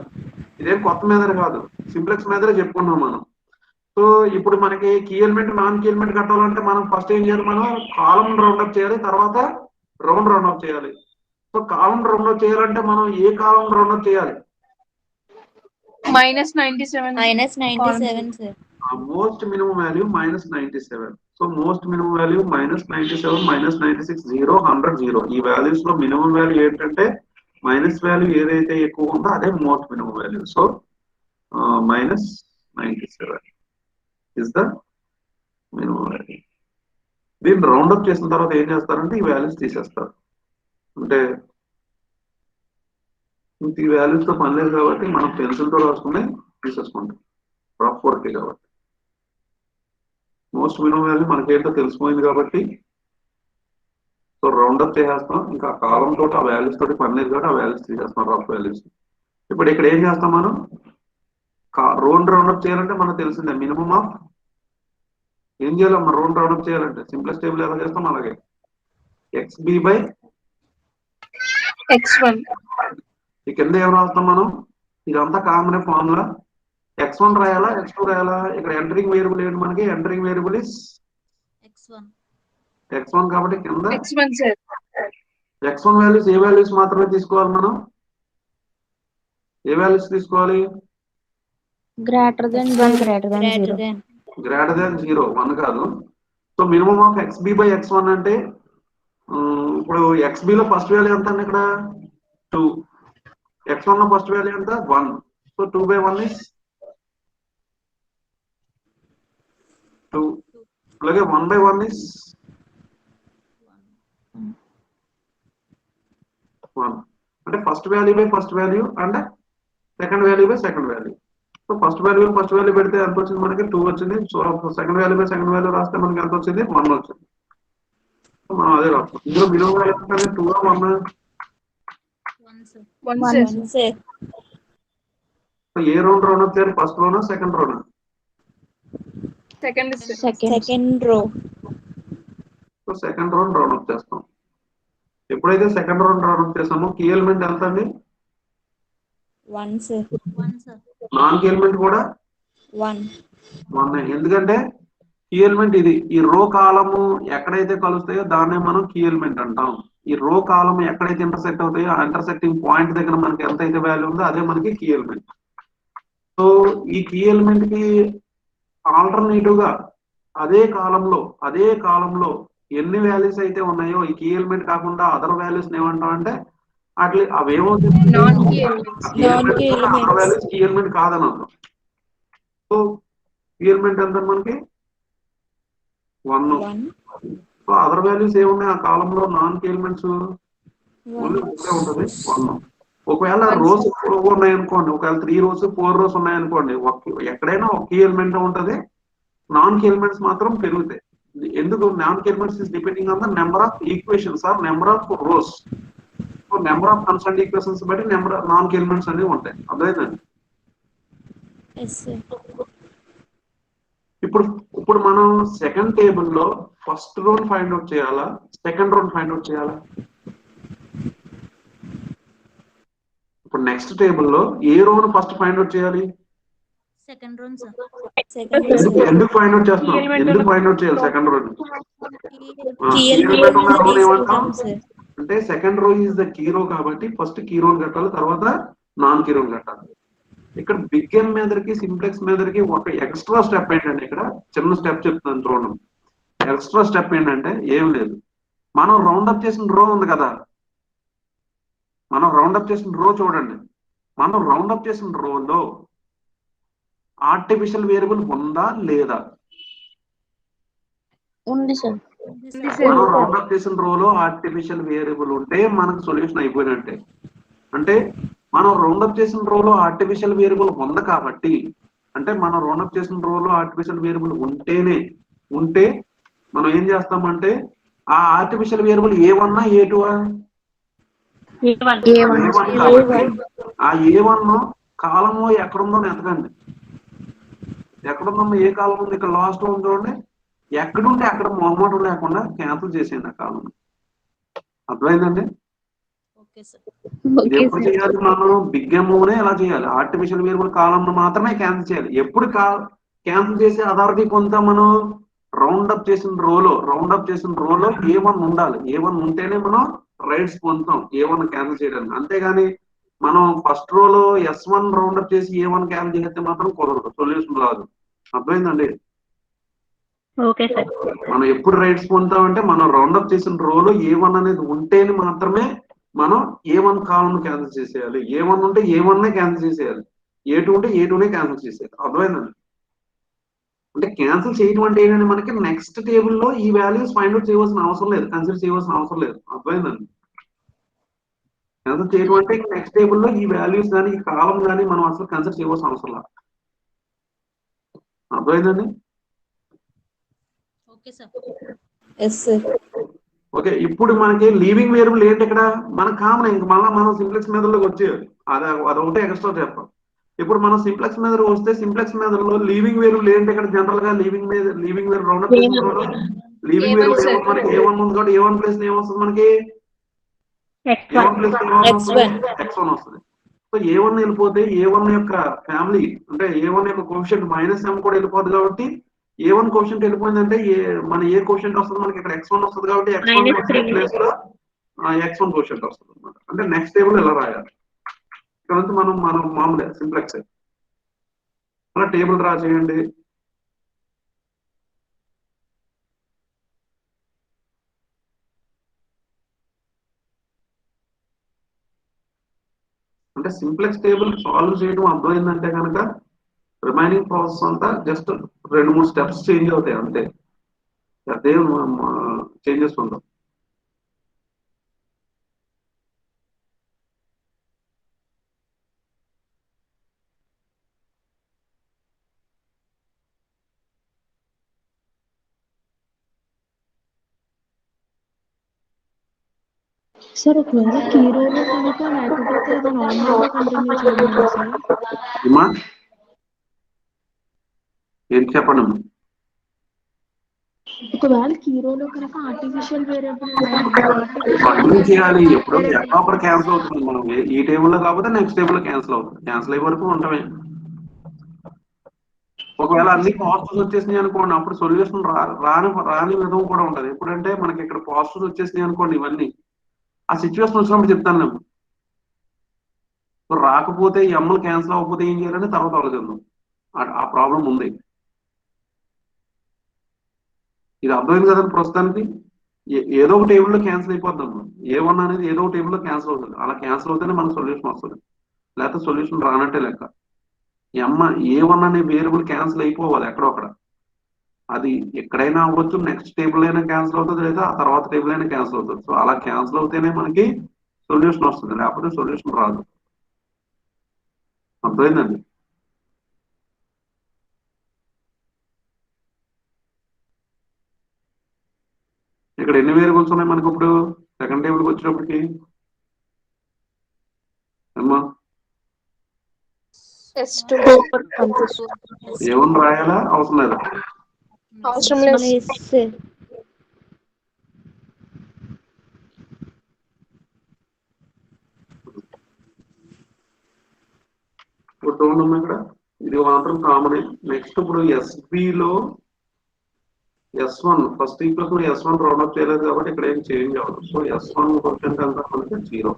ఇదేం కొత్త మెథడ్ కాదు. సింప్లెక్స్ మెథడ్ చెప్పుకున్నాం మనం. సో ఇప్పుడు మనకి key element non key element కట్టాలంటే మనం ఫస్ట్ ఏం చేయాలి మనం కాలం రౌండప్ చేయాలి తర్వాత రౌండ్ రౌండప్ చేయాలి. సో కాలం రౌండప్ చేయాలంటే మనం ఏ కాలం రౌండప్ చేయాలి -97 sir. Most minimum value -97. So most minimum value -97 -96 0 100 0. ఈ వాల్యూస్ లో మినిమం వాల్యూ ఏంటంటే మైనస్ వాల్యూ ఏదైతే ఎక్కువ ఉందో అదే most minimum value. So -97 is the minimum value. దీన్ని రౌండప్ చేసిన తర్వాత ఏం చేస్తారంటే ఈ వాల్యూస్ తీసేస్తారు. అంటే ఈ వాల్యూస్ తో పని లేదు కాబట్టి మనం పెన్సిల్ తో రాసుకుని తీసేసుకుంటాం రఫ్ వర్క్ కాబట్టి. మోస్ట్ మినిమం వాల్యూ మనకేంటో తెలిసిపోయింది కాబట్టి సో రౌండప్ చేసేస్తాం. ఇంకా కాలం తోటి ఆ వాల్యూస్ తోటి పని లేదు కాబట్టి ఆ వాల్యూస్ తీసేస్తాం రఫ్ వాల్యూస్. ఇప్పుడు ఇక్కడ ఏం చేస్తాం మనం రౌండప్ చేయాలంటే మనకు తెలిసిందే మినిమం ఆఫ్ ఏం చేయాలమ్మా రౌండ్ రౌండప్ చేయాలంటే సింప్లెక్స్ టేబుల్ ఎలా చేస్తాం అలాగే XB by X1. ఈ కింద ఏం రాస్తాం మనం ఇదంతా కామన్ ఫార్ములా X1 రాయాలా X2 రాయాలా ఇక్కడ ఎంటరింగ్ వేరియబుల్ ఏంటి మనకి entering variable is X1. X1 కాబట్టి కింద X1 sir. X1 వాల్యూస్ ఏ వాల్యూస్ మాత్రమే తీసుకోవాలి మనం ఏ వాల్యూస్ తీసుకోవాలి Greater than Greater 0. than. Greater than 0 1 కాదు so minimum of XB by X1 అంటే ఇప్పుడు XB లో ఫస్ట్ వాల్యూ ఎంత అండి ఇక్కడ 2 X1 లో ఫస్ట్ వాల్యూ ఎంత 1 సో 2 by 1 is 2 అలాగే 1 by 1 is 1 అంటే first value by first value and second value by second value so first value పెడితే ఎంత వచ్చింది మనకి 2 వచ్చింది so second value by second value రాస్తే మనకి ఎంత వచ్చింది 1 వచ్చింది సో మనం అదే రాస్తాం ఇందులో మినిమం వాల్యూ ఎంత 2 1 One, sir. 1 One, sir. sir. So ఏ రౌండ్ వచ్చారు ఫస్ట్ రోనా సెకండ్ రోనా Second sir. Second row. So second round up చేస్తాం ఎప్పుడైతే సెకండ్ రౌండ్ చేస్తామో కీ ఎలిమెంట్ ఎంత అండి 1, sir. One, sir. Non key element కూడా 1. ఎందుకంటే కీ ఎలిమెంట్ ఇది ఈ రో కాలము ఎక్కడైతే కలుస్తాయో దాన్నే మనం కీ ఎలిమెంట్ అంటాం ఈ రో కాలం ఎక్కడైతే ఇంటర్సెక్ట్ అవుతాయో ఆ ఇంటర్సెక్టింగ్ పాయింట్ దగ్గర మనకి ఎంతైతే వాల్యూ ఉందో అదే మనకి కీ ఎలిమెంట్ సో ఈ కీ ఎలిమెంట్ కి ఆల్టర్నేటివ్ గా అదే కాలంలో ఎన్ని వాల్యూస్ అయితే ఉన్నాయో ఈ కీ ఎలిమెంట్ కాకుండా అదర్ వాల్యూస్ ఏమంటాం అంటే అట్లా అవేమవుతుంది Non-key elements. Other values key element కాదని అర్థం సో కీ ఎలిమెంట్ ఎంత మనకి 1 సో అదర్ వాల్యూస్ ఏమున్నాయి ఆ కాలంలో నాన్ కీ ఎలిమెంట్స్ ఓన్లీ ఒకటే ఉంటుంది 1 ఒకవేళ రోస్ ఉన్నాయనుకోండి ఒకవేళ 3 రోస్ 4 రోస్ ఉన్నాయనుకోండి ఎక్కడైనా ఒక కీ ఎలిమెంట్ ఉంటుంది నాన్ కీ ఎలిమెంట్స్ మాత్రం పెరుగుతాయి ఎందుకు non key elements is depending on the number of equations or number of rows so number of constant equations బట్టి నెంబర్ నాన్ కీ ఎలిమెంట్స్ అనేవి ఉంటాయి అర్థమైందండి Yes, sir. ఇప్పుడు మనం సెకండ్ టేబుల్ లో ఫస్ట్ రోన్ ఫైండ్ అవుట్ చేయాలా second row find out చేయాలా ఇప్పుడు నెక్స్ట్ టేబుల్ లో ఏ రోన్ ఫస్ట్ ఫైండ్ అవుట్ చేయాలి Second row, sir. ఎందుకు ఫైండ్ అవుట్ చేస్తున్నాం ఎందుకు ఫైండ్ అవుట్ చేయాలి సెకండ్ రోన్ Key element రోన్ ఏమంటాం sir. అంటే second row is the key రో కాబట్టి ఫస్ట్ కీ రోన్ కట్టాలి తర్వాత నాన్ కీ రోన్ కట్టాలి ఇక్కడ బిగ్ ఎం మీదకి సింప్లెక్స్ మీదకి ఒక ఎక్స్ట్రా స్టెప్ ఏంటంటే ఇక్కడ చిన్న స్టెప్ చెప్తున్నాను చూడండి ఎక్స్ట్రా స్టెప్ ఏంటంటే ఏం లేదు మనం రౌండప్ చేసిన రో ఉంది కదా మనం రౌండప్ చేసిన రో చూడండి మనం రౌండప్ చేసిన రోలో ఆర్టిఫిషియల్ వేరియబుల్ ఉందా లేదా ఉంది సార్. మనం రౌండప్ చేసిన రోలో ఆర్టిఫిషియల్ వేరియబుల్ ఉంటే మనకు సొల్యూషన్ అయిపోయినట్టే అంటే మనం రౌండప్ చేసిన రోలో ఆర్టిఫిషియల్ వేరియబుల్ ఉంది కాబట్టి అంటే మనం రౌండప్ చేసిన రోలో ఆర్టిఫిషియల్ వేరియబుల్ ఉంటే మనం ఏం చేస్తామంటే ఆ ఆర్టిఫిషియల్ వేరియబుల్ A1 A2 కాబట్టి ఆ A1 కాలము ఎక్కడుందో ఎతకండి ఎక్కడుందమ్మా ఏ కాలం ఉంది ఇక్కడ లాస్ట్ లో చూడండి ఎక్కడుంటే అక్కడ మొహమాటం లేకుండా క్యాన్సిల్ చేసేయండి ఆ కాలం అర్థమైందండి Okay, sir. ఇది ఎప్పుడు చేయాలి మనం బిగ్ ఎమ్నే ఎలా చేయాలి ఆర్టిఫిషియల్ వేరియబుల్ కాలం మాత్రమే క్యాన్సిల్ చేయాలి ఎప్పుడు క్యాన్సిల్ చేసే అథారిటీ పొందుతాం మనం రౌండప్ చేసిన రోలో A1 ఉండాలి A1 ఉంటేనే మనం రైట్స్ పొందుతాం A1 క్యాన్సిల్ చేయడానికి అంతేగాని మనం ఫస్ట్ రోలో S1 రౌండప్ చేసి A1 క్యాన్సిల్ చేస్తే మాత్రం కుదరదు సొల్యూషన్ రాదు అర్థమైందండి ఓకే సార్. మనం ఎప్పుడు రైట్స్ పొందుతామంటే మనం రౌండప్ చేసిన రోలో A1 అనేది ఉంటేనే మాత్రమే మనం A1 కాలం క్యాన్సిల్ చేసేయాలి A1 ఉంటే A1 క్యాన్సిల్ చేసేయాలి A2 ఉంటే A2 క్యాన్సిల్ చేసేయాలి అర్థమైందండి అంటే క్యాన్సిల్ చేయడం అంటే ఏంటంటే మనకి నెక్స్ట్ టేబుల్లో ఈ వాల్యూస్ ఫైండ్ అవుట్ చేయవలసిన అవసరం లేదు కన్సిడర్ చేయవలసిన అవసరం లేదు అర్థమైందండి క్యాన్సిల్ చేయడం అంటే నెక్స్ట్ టేబుల్లో ఈ వాల్యూస్ కానీ ఈ కాలం కానీ మనం అసలు కన్సిడర్ చేయవలసిన అవసరం లేదు అర్థమైందండి Okay, sir. Yes sir. Okay ఇప్పుడు మనకి లీవింగ్ వేరియబుల్ ఏంటి ఇక్కడ మన కామన్ ఇంక మళ్ళీ మనం సింప్లెక్స్ మీదలోకి వచ్చేయాలి అదొకటే ఎక్స్ట్రా చెప్పాలి ఇప్పుడు మనం సింప్లెక్స్ మీద వస్తే సింప్లెక్స్ మీద లీవింగ్ వేరియబుల్ ఏంటి ఇక్కడ జనరల్ గా లీవింగ్ వేరియబుల్ రౌండ్ అప్ చేసిన లీవింగ్ వేరియబుల్ sir. ఏమో మనకి A1 ఉంది కాబట్టి A1 ప్లేస్ ఏమొస్తుంది మనకి A1 ప్లేస్ X1 వస్తుంది. సో A1 వెళ్ళిపోతే A1 యొక్క ఫ్యామిలీ అంటే A1 యొక్క కోఎఫిషియంట్ -m కూడా వెళ్ళిపోతుంది కాబట్టి A1 కోఎఫిషియంట్ వెళ్ళిపోయిందంటే మన ఏ కోఎఫిషియంట్ వస్తుంది మనకి ఇక్కడ X1 వస్తుంది కాబట్టి X1 ప్లేస్ లో X1 కోఎఫిషియంట్ వస్తుంది అనమాట. అంటే నెక్స్ట్ టేబుల్ ఇలా రాయాలి. ఇక్కడ నుంచి మనం మామూలుగా సింప్లెక్స్ అలా టేబుల్ డ్రా చేయండి. అంటే సింప్లెక్స్ టేబుల్ సాల్వ్ చేయడం అర్థమైందంటే కనుక రిమైనింగ్ ప్రాసెస్ అంతా జస్ట్ 2-3 స్టెప్స్ చేంజ్ అవుతాయి అంతే, అదే చేంజెస్ ఉండవు. సార్ ఒకవేళ కీ రోలో కనుక లేకపోతే అది నార్మల్ గా కంటిన్యూ చేయమన్నా సార్? ఏం చెప్పండి. ఒకవేళ కీ రోలో కనుక ఆర్టిఫిషియల్ వేరియబుల్ కంటిన్యూ చేయాలి. ఎప్పుడు ఎక్కడో ఒకటి క్యాన్సిల్ అవుతుంది. మనం ఈ టేబుల్లో కాకపోతే నెక్స్ట్ టేబుల్లో క్యాన్సిల్ అవుతుంది. క్యాన్సిల్ అయ్యే వరకు ఉండమే. ఒకవేళ అన్ని పాజిటివ్స్ వచ్చేసినాయి అనుకోండి, అప్పుడు సొల్యూషన్ రాని విధం కూడా ఉంటుంది. ఎప్పుడంటే మనకి ఇక్కడ పాజిటివ్స్ వచ్చేసినాయి అనుకోండి, ఇవన్నీ ఆ సిచ్యువేషన్ వచ్చినప్పుడు చెప్తాను నేను. రాకపోతే ఈ అమ్మలు క్యాన్సిల్ అవ్వకపోతే ఏం చేయాలని తర్వాత ఆలోచిద్దాం. ఆ ప్రాబ్లం ఉంది. ఇది అర్థమైంది కదండి. ప్రస్తుతానికి ఏదో ఒక టేబుల్లో క్యాన్సిల్ అయిపోద్దాం. A1 అనేది ఏదో ఒక టేబుల్లో క్యాన్సిల్ అవుతుంది. అలా క్యాన్సిల్ అవుతేనే మనకు సొల్యూషన్ వస్తుంది, లేకపోతే సొల్యూషన్ రానట్టే లెక్క. A1 అనే వేరియబుల్ క్యాన్సిల్ అయిపోవాలి ఎక్కడో అక్కడ. అది ఎక్కడైనా అవ్వచ్చు, నెక్స్ట్ టేబుల్ అయినా క్యాన్సిల్ అవుతుంది, లేదా ఆ తర్వాత టేబుల్ అయినా క్యాన్సిల్ అవుతుంది. సో అలా క్యాన్సిల్ అవుతేనే మనకి సొల్యూషన్ వస్తుంది, లేకపోతే సొల్యూషన్ రాదు. అర్థమైందండి. ఇక్కడ ఎన్ని వేరియబుల్స్ ఉన్నాయి మనకి ఇప్పుడు సెకండ్ టేబుల్కి వచ్చేటప్పటికి? అమ్మా ఏమన్నా రాయాలా అవసరం లేదా? అవసరం లేదు. ఇప్పుడు చూడండి ఇక్కడ ఇది మాత్రం కామన్. నెక్స్ట్ ఇప్పుడు SBలో S1 first equal S1 round up చేయలేదు కాబట్టి ఇక్కడ ఏం చేంజ్ అవ్వదు. సో S1 క్వశ్చన్ అంతా మనకి 0.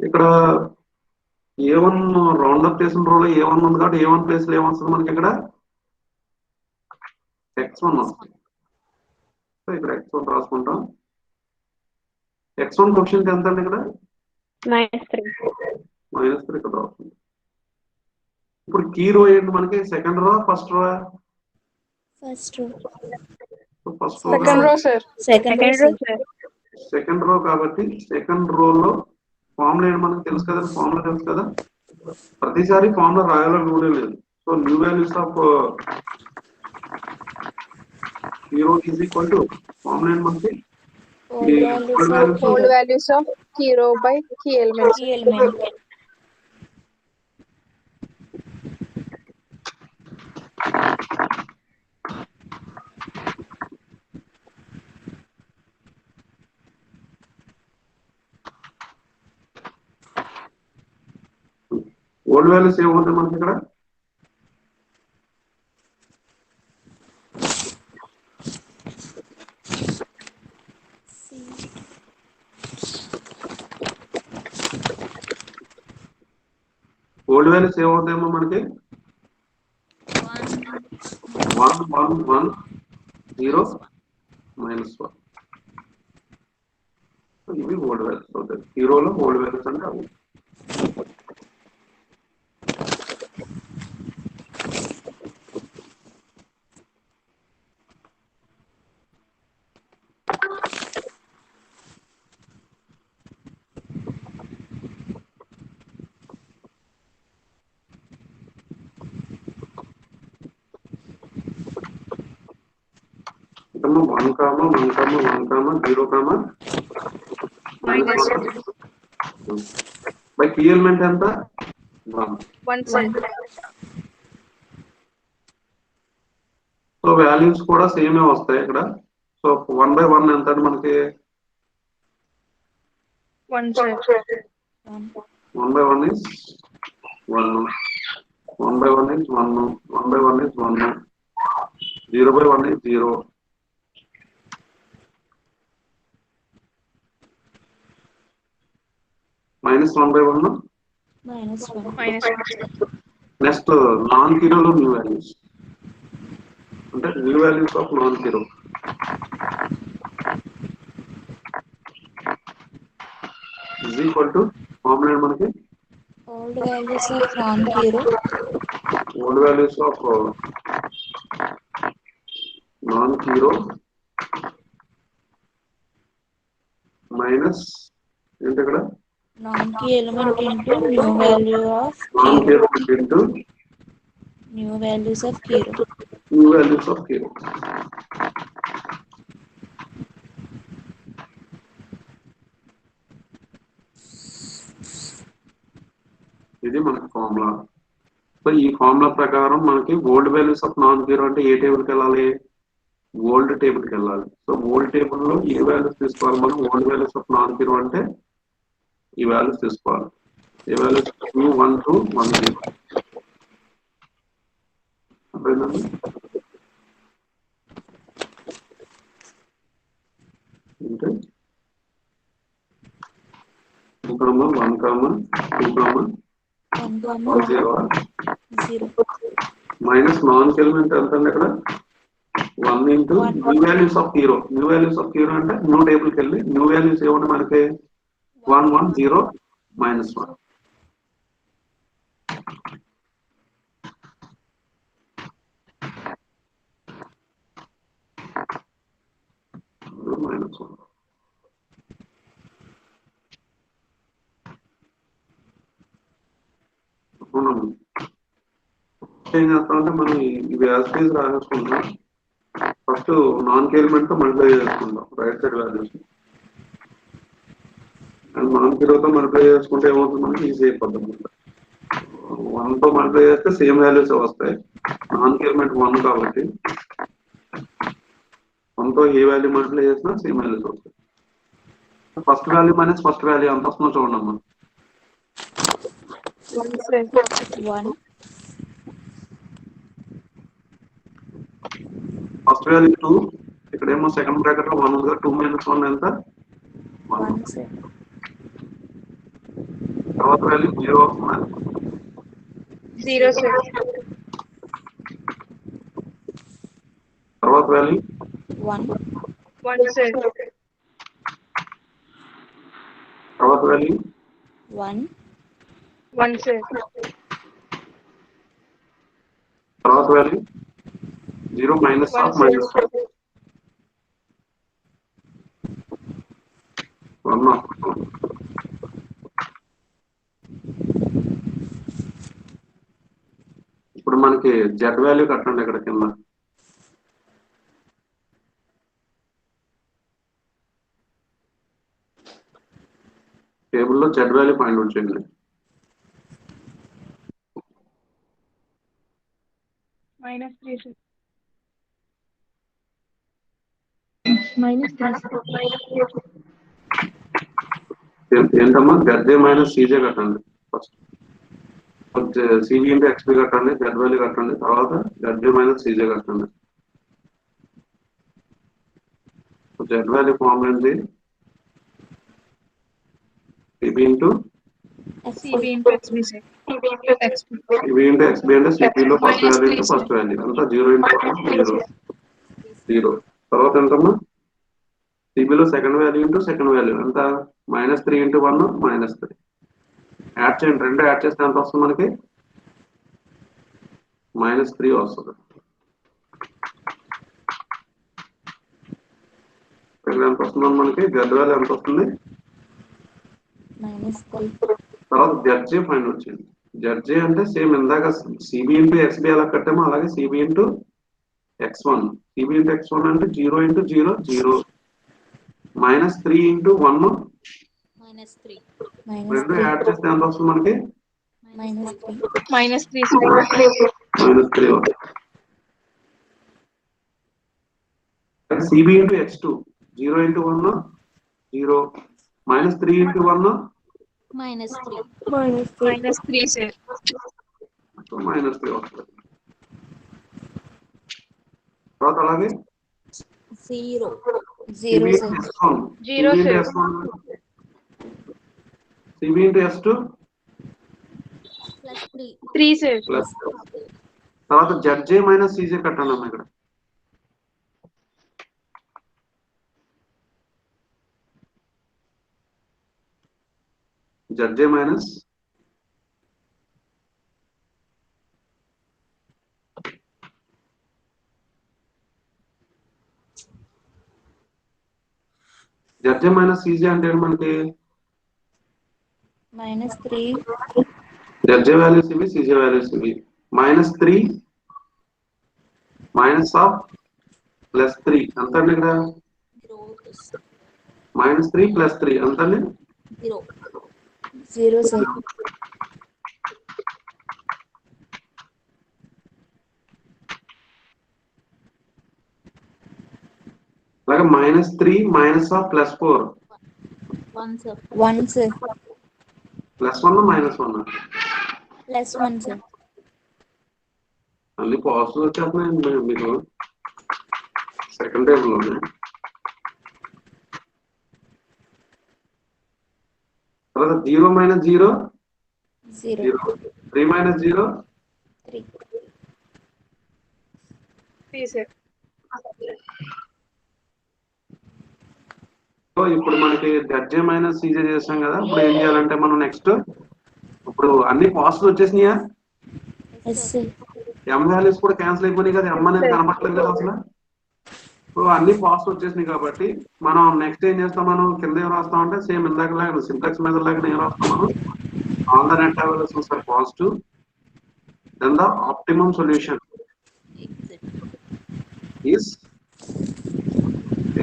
ఇక్కడ A1 రౌండ్ అప్ చేసిన రోలో A1 ఉంది కాబట్టి A1 ప్లేస్ లో ఏమొస్తుంది మనకి ఇక్కడ X1 వస్తుంది. సో ఇక్కడ X1 రాసుకుంటాం. X1 క్వశ్చన్ ఎంత అండి ఇక్కడ? -3 ఇక్కడ రాస్తుంది. ఇప్పుడు కీ రో ఏంటి మనకి? Second row first row? Second row కాబట్టి సెకండ్ రోలో ఫార్ములా ఏంటి మనకు తెలుసు కదా. ఫార్ములా తెలుసు కదా, ప్రతిసారి ఫార్ములా రాయాలని రూల్ లేదు. So new values of hero is equal to formula ఏంటి మనకి old values of key row by key element. Old values ఏమవుతాయి మనకి ఇక్కడ? ఓల్డ్ వాల్యూస్ ఏమవుతాయేమో మనకి 1 1 1 0 -1. ఇవి ఓల్డ్ వాల్యూస్ అవుతాయి. హీరోలో ఓల్డ్ వాల్యూస్ అంటే అవి. -1, 1, 0, బై కీ ఎలిమెంట్ ఎంత? 1 sir. సో వాల్యూస్ కూడా సేమ్ వస్తాయి ఇక్కడ. సో 1 by 1 ఎంత అంటే మనకి 1 sir. 1 by 1 is 1. 1 by 1 is 1. 1 by 1 is 1. 0 by 1 is 0. Minus 1 by 1. -1. Next, non-zero new values. అంటే new values of non-zero. Is equal to formula మనకి Old values of non-zero. Old values of non-zero minus ఏంటి ఇక్కడ Non-key element into new value of non-zero into new values of zero. new values of zero. ఇది మనకి formula. So ఈ formula ప్రకారం మనకి old values of non zero అంటే ఏ టేబుల్కి వెళ్ళాలి? Old టేబుల్కి వెళ్ళాలి. సో ఓల్డ్ టేబుల్లో ఏ వాల్యూస్ తీసుకోవాలి మనం? Old values of non zero అంటే ఈ వాల్యూస్ తీసుకోవాలి. ఏ వాల్యూస్? 2, 1, 2, 1, 0. అర్థమైందండి? అంటే 2, 1, 2, 0. మైనస్ నాన్ ఎలిమెంట్ ఎంత అండి ఇక్కడ? 1 into new values of zero. New values of zero అంటే న్యూ టేబుల్కి వెళ్ళి న్యూ వాల్యూస్ ఏమంటే మనకి 1, 1, 0, -1. -1. ఏం చేస్తామంటే మనం ఇవి యాస్పీస్ రాసేసుకుంటాం. ఫస్ట్ నాన్ ఎలిమెంట్ తో మల్టిప్లై చేసుకుంటాం right side values. And non జీరోతో మల్టిప్లై చేసుకుంటే ఏమవుతుంది మనకి ఈజీ అయిపోతుంది. 1 తో మల్టిప్లై చేస్తే సేమ్ వాల్యూస్ వస్తాయి. నాన్ ఎలిమెంట్ 1 కాబట్టి 1 తో ఏ వాల్యూ మల్టిప్లై చేసినా సేమ్ వాల్యూస్ వస్తాయి. First value minus first value ఎంత వస్తుందో చూడండి అమ్మా. 1 sir. 1. First value 2. ఇక్కడేమో సెకండ్ బ్రాకెట్ లో 1 ఉంది. 2 - 1 ఎంత? 1 sir. తర్వాత వాల్యూ 0 వస్తుంది. 0 sir. తర్వాత వాల్యూ 1. 1 sir. తర్వాత వాల్యూ 1. 1 sir. తర్వాత వాల్యూ 0 మైనస్ ఆఫ్ మైనస్ 1. ఇప్పుడు మనకి జెడ్ వాల్యూ కట్టండి ఇక్కడ కింద. టేబుల్లో జెడ్ వాల్యూ ఫైండ్ అవుట్ చేయండి. -3 sir. -3 ఏంటమ్మా? జెడ్జే మైనస్ సీజే కట్టండి. ఫస్ట్ సిబి ఇంటూ ఎక్స్పీ కట్టండి, జెడ్ వాల్యూ కట్టండి, తర్వాత జెడ్జే మైనస్ సీజే కట్టండి. జెడ్ వాల్యూ ఫార్మ్ ఏంటి? CB into CB into XB sir. CB into XB అంటే సిబిలో first value into first value అంతా 0 ఇంటూ 0. తర్వాత ఎంతమ్మా? సిబిలో second value into second value ఎంత? -3 ఇంటూ 1 -3. యాడ్ చేయండి. 2 యాడ్ చేస్తే ఎంత వస్తుంది మనకి? -3 వస్తుంది. ఇక్కడ ఎంత వస్తుంది మనకి? జెడ్ వాల్యూ ఎంత వస్తుంది? -3. తర్వాత జెడ్జే ఫైండ్ వచ్చింది. జెడ్జే అంటే సేమ్ ఇందాక సిబి ఇంటూ ఎక్స్బి ఎలా కట్టామో అలాగే CB into x1. CB into x1 అంటే 0 ఇంటూ 0 0. -3 ఇంటూ 1 -3. 2 యాడ్ చేస్తే ఎంత వస్తుంది మనకి? -3 sir. -3 CB into X2 0 into 1 0 -3 into 1 -3 -3 sir. So -3 వస్తుంది. తర్వాత అలాగే 0 CB into sir. S1 Zero, CB into sir. S1 CB into S2 +3 3 sir. Plus తర్వాత ZJ minus CJ కట్టండి అమ్మ ఇక్కడ. ZJ minus ZJ minus CJ అంటే ఏంటి మనకి -3 ZJ వాల్యూస్ ఇవి CJ వాల్యూస్ ఇవి -3 మైనస్ ఆఫ్ +3 ఎంత అండి ఇక్కడ -3 +3 ఎంత అండి 0 sir. అలాగే -3 మైనస్ ఆఫ్ +4 1 sir. +1 -1 +1 sir. అన్ని పాజిటివ్ వచ్చేస్తున్నాయండి మీకు సెకండ్ టేబుల్లోనే. తర్వాత 0 - 0 0 3 - 0 3 3 sir. సో ఇప్పుడు మనకి ZJ మైనస్ CJ చేసాం కదా. ఇప్పుడు ఏం చేయాలంటే మనం నెక్స్ట్ ఇప్పుడు అన్ని పాజిటివ్ వచ్చేసినాయా, yes sir. M వాల్యూస్ కూడా క్యాన్సిల్ అయిపోయినాయి కదా, M అనేది కనపడలేదు కదా అసలు. సో అన్ని పాజిటివ్ వచ్చేసినాయి కాబట్టి మనం నెక్స్ట్ ఏం చేస్తాం, మనం కింద ఏం రాస్తాం అంటే సేమ్ ఇందాక లాగా సింటాక్స్ మీద లాగా ఏం రాస్తాం మనం all the net values are positive then the optimum solution is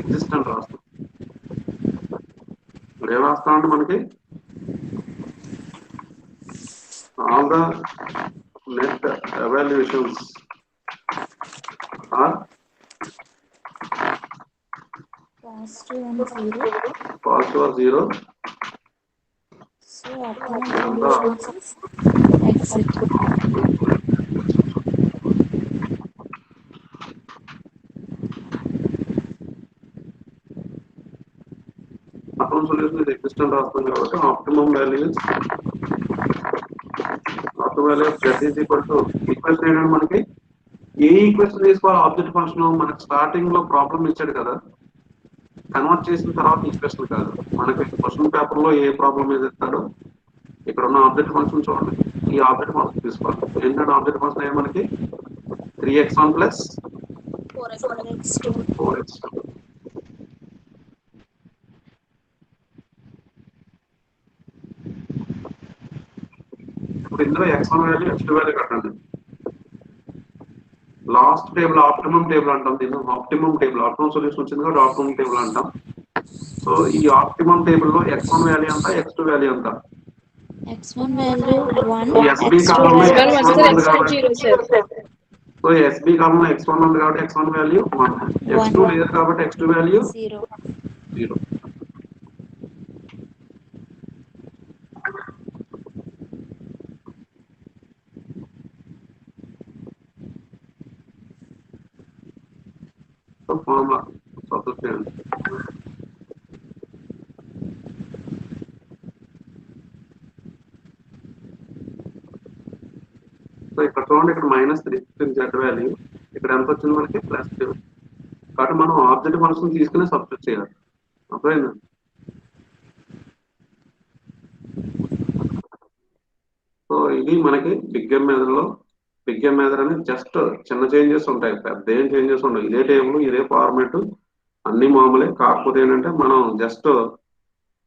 existent రాస్తాం. ఇప్పుడు ఏం రాస్తాం అంటే మనకి all the net evaluations are Positive and 0. Positive or 0 So optimum solutions is exit. Optimum solution is existent రాస్తాం కాబట్టి optimum value of Z is equal to equation ఏంటంటే మనకి ఏ ఈక్వేషన్ తీసుకోవాలి ఆబ్జెక్ట్ ఫంక్షన్ మనకి స్టార్టింగ్ లో ప్రాబ్లం ఇచ్చాడు కదా, కన్వర్ట్ చేసిన తర్వాత ఈక్వేషన్ కాదు. మనకి క్వశ్చన్ పేపర్ లో ఏ ప్రాబ్లం మీద ఇస్తాడో ఇక్కడ ఉన్న ఆబ్జెక్ట్ ఫంక్షన్ చూడండి, ఈ ఆబ్జెక్ట్ ఫంక్షన్ తీసుకోవాలి. ఏంటంటే ఆబ్జెక్ట్ ఫంక్షన్ ఏ మనకి 3x1 + 4x2. 4x2. ఇప్పుడు ఇందులో x1 వాల్యూ x2 వాల్యూ కట్టండి. లాస్ట్ టేబుల్ ఆప్టిమమ్ టేబుల్ అంటాం, దీన్ని ఆప్టిమమ్ టేబుల్. ఆప్టిమమ్ సొల్యూషన్ వచ్చింది కాబట్టి ఆప్టిమమ్ టేబుల్ అంటాం. సో ఈ ఆప్టిమమ్ టేబుల్ లో x1 వాల్యూ ఎంత, x2 వాల్యూ ఎంత, x1 value 1, ఈ SB x2 కాలంలో value X1 1 sir, 0. ఉంది X2 కాబట్టి 0 sir. సో SB కాలంలో x1 ఉంది కాబట్టి x1 వాల్యూ 1, x2 లేదు కాబట్టి x2 value 0. 0. So formula substitute చేయండి. సో ఇక్కడ చూడండి, ఇక్కడ -3 Z వాల్యూ, ఇక్కడ ఎంత వచ్చింది మనకి +2. కాబట్టి మనం ఆబ్జెక్ట్ ఫంక్షన్ తీసుకుని సబ్స్టిట్యూట్ చేయాలి. అర్థమైందా? సో ఇది మనకి బిగ్ ఎమ్ మెథడ్ అని జస్ట్ చిన్న చేంజెస్ ఉంటాయి, పెద్ద ఏం చేంజెస్ ఉండవు. ఇదే టేబుల్, ఇదే ఫార్మేట్, అన్ని మామూలే. కాకపోతే ఏంటంటే మనం జస్ట్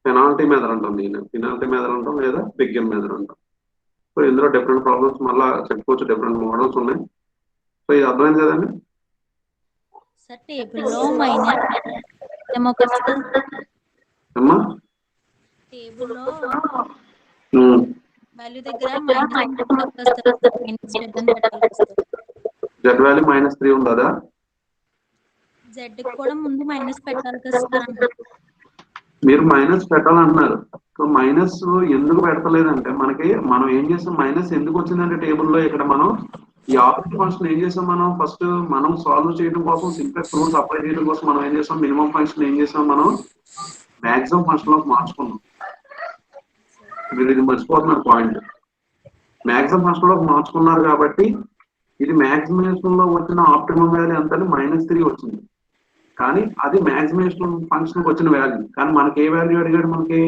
పెనాల్టీ మెథడ్ అంటాం, దీన్ని పెనాల్టీ మెథడ్ అంటాం లేదా బిగ్ ఎమ్ మెథడ్ అంటాం. సో ఇందులో డిఫరెంట్ ప్రాబ్లమ్స్ మళ్ళీ చెప్పుకోవచ్చు, డిఫరెంట్ మోడల్స్ ఉన్నాయి. సో ఇది అర్థమైంది కదండి. Sir, table లో minus ఒకటి అమ్మా table లో వాల్యూ దగ్గర మైనస్ పెట్టాలి కదా సార్, మైనస్ జెడ్ అని పెట్టాలి కదా సార్. జెడ్ వాల్యూ -3 ఉందా? జెడ్ కూడా ముందు మైనస్ పెట్టాలి కదా సార్ అంటే. మీరు మైనస్ పెట్టాలంటున్నారు. సో మైనస్ ఎందుకు పెడతలేదంటే మనం ఏం చేసాం, మైనస్ ఎందుకు వచ్చిందంటే టేబుల్లో ఇక్కడ మనం ఈ ఆబ్జెక్ట్ ఫంక్షన్ ఏం చేసాం, ఫస్ట్ మనం సాల్వ్ చేయడం కోసం సింప్లెక్స్ రూల్స్ అప్లై చేయడం కోసం మనం ఏం చేసాం, మినిమం ఫంక్షన్ ఏం చేసాం, మనం మాక్సిమం ఫంక్షన్ లోకి మార్చుకున్నాం. మీరు ఇది మర్చిపోతున్నారు పాయింట్. మాక్సిమం ఫంక్షన్ లోకి మార్చుకున్నారు కాబట్టి ఇది మాక్సిమేషన్ లో వచ్చిన ఆప్టిమం వాల్యూ ఎంత -3 వచ్చింది. కానీ అది మాక్సిమేషన్ ఫంక్షన్ వచ్చిన వాల్యూ. కానీ మనకి ఏ వాల్యూ అడిగాడు, మనకి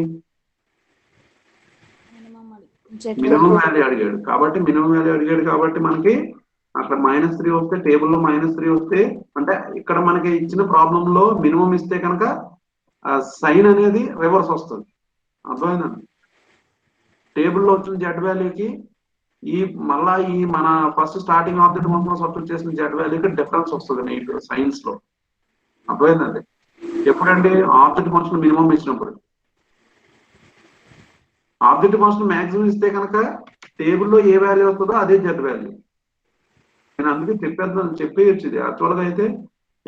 మినిమం వాల్యూ అడిగాడు. కాబట్టి మినిమం వాల్యూ అడిగాడు కాబట్టి మనకి అక్కడ -3 వస్తే, టేబుల్లో -3 వస్తే, అంటే ఇక్కడ మనకి ఇచ్చిన ప్రాబ్లం లో మినిమం ఇస్తే కనుక సైన్ అనేది రివర్స్ వస్తుంది. అర్థమైందండి? టేబుల్లో వచ్చిన జెడ్ వాల్యూకి మళ్ళా మన first starting object function substitute చేసిన జెడ్ వాల్యూకి డిఫరెన్స్ వస్తుంది నీకు సైన్స్ లో. అర్థమైందండి? ఎప్పుడండి? ఆబ్జెక్ట్ ఫంక్షన్ మినిమం ఇచ్చినప్పుడు. ఆబ్జెక్ట్ ఫంక్షన్ మాక్సిమం ఇస్తే కనుక టేబుల్లో ఏ వాల్యూ వస్తుందో అదే జెడ్ వాల్యూ. నేను అందుకే చెప్పేయచ్చు. ఇది యాక్చువల్గా అయితే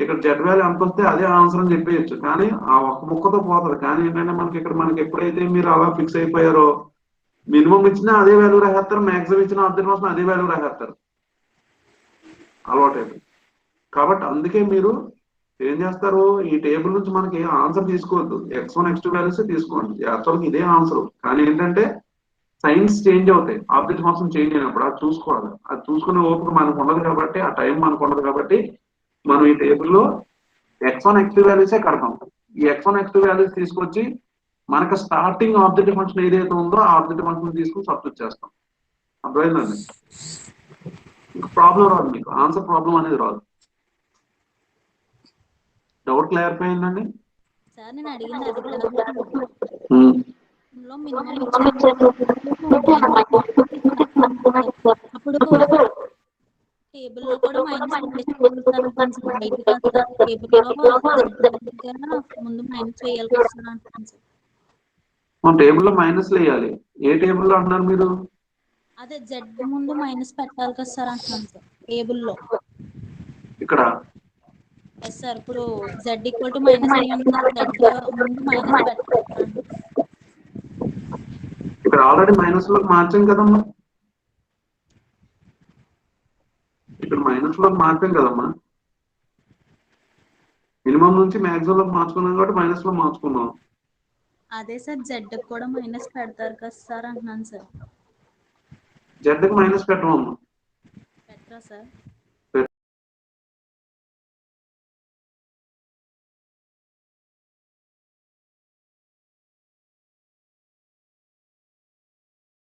ఇక్కడ జెడ్ వాల్యూ ఎంత వస్తే అదే ఆన్సర్ అని చెప్పేయచ్చు. కానీ ఆ ఒక్క ముక్కతో పోతుంది. కానీ ఏంటంటే మనకి ఎప్పుడైతే మీరు అలా ఫిక్స్ అయిపోయారో, మినిమం ఇచ్చినా అదే వాల్యూ రాసేస్తారు, మాక్సిమం ఇచ్చిన ఆబ్జెక్ట్ ఫంక్షన్ అదే వాల్యూ రాసేస్తారు. అలవాటు అయిపోయింది. కాబట్టి అందుకే మీరు ఏం చేస్తారు, ఈ టేబుల్ నుంచి మనకి ఆన్సర్ తీసుకోవద్దు, x1 x2 వాల్యూస్ తీసుకోండి. యాక్చువల్గా ఇదే ఆన్సర్. కానీ ఏంటంటే సైన్స్ చేంజ్ అవుతాయి, ఆబ్జెక్ట్ ఫంక్షన్ చేంజ్ అయినప్పుడు అది చూసుకోవాలి. అది చూసుకునే ఓపిక మనకు ఉండదు కాబట్టి, ఆ టైం మనకు ఉండదు కాబట్టి మనం ఈ టేబుల్లో x1 x2 వాల్యూసే కడతాం. ఈ x1 x2 వాల్యూస్ తీసుకొచ్చి మనకు స్టార్టింగ్ ఆబ్జెక్ట్ ఫంక్షన్ ఏదైతే ఉందో ఆ ఆబ్జెక్ట్ ఫంక్షన్ తీసుకుని సబ్స్టిట్యూట్ చేస్తాం. అర్థమైందండి? ఇంకా ప్రాబ్లం రాదు, మీకు ఆన్సర్ ప్రాబ్లం అనేది రాదు. డౌట్ క్లారిఫై అయిందండి? సార్ నేను అడిగింది అది కాదు. లో మినిమం అప్పుడు టేబుల్లో కూడా మైనస్ పెట్టేసుకోవాలి. బయట కాదు సార్, టేబుల్లో దగ్గర ముందు మైనస్ వేయాలి కదా సార్ అంటున్నాను సార్. మన టేబుల్లో మైనస్ వేయాలి. ఏ టేబుల్లో అంటున్నారు మీరు? అదే జెడ్ ముందు మైనస్ పెట్టాలి కదా సార్ అంటున్నాను సార్ టేబుల్లో. ఇక్కడ ఎస్ సార్, ఇప్పుడు జెడ్ ఈక్వల్ టు -3 ఉంది కదా, జెడ్ ముందు మైనస్ పెట్టాలి. ఇక్కడ ఆల్రెడీ మైనస్ లోకి మార్చాం కదమ్మా. ఇక్కడ మైనస్ లోకి మార్చాం కదమ్మా. మినిమం నుంచి మాక్సిమం లోకి మార్చుకున్నాం కాబట్టి మైనస్ లో మార్చుకున్నాం. అదే సార్, జెడ్ కూడా మైనస్ పెడతారు కదా సార్ అంటున్నాను సార్. జెడ్కి మైనస్ పెట్టమమ్మా. పెట్టరా సార్?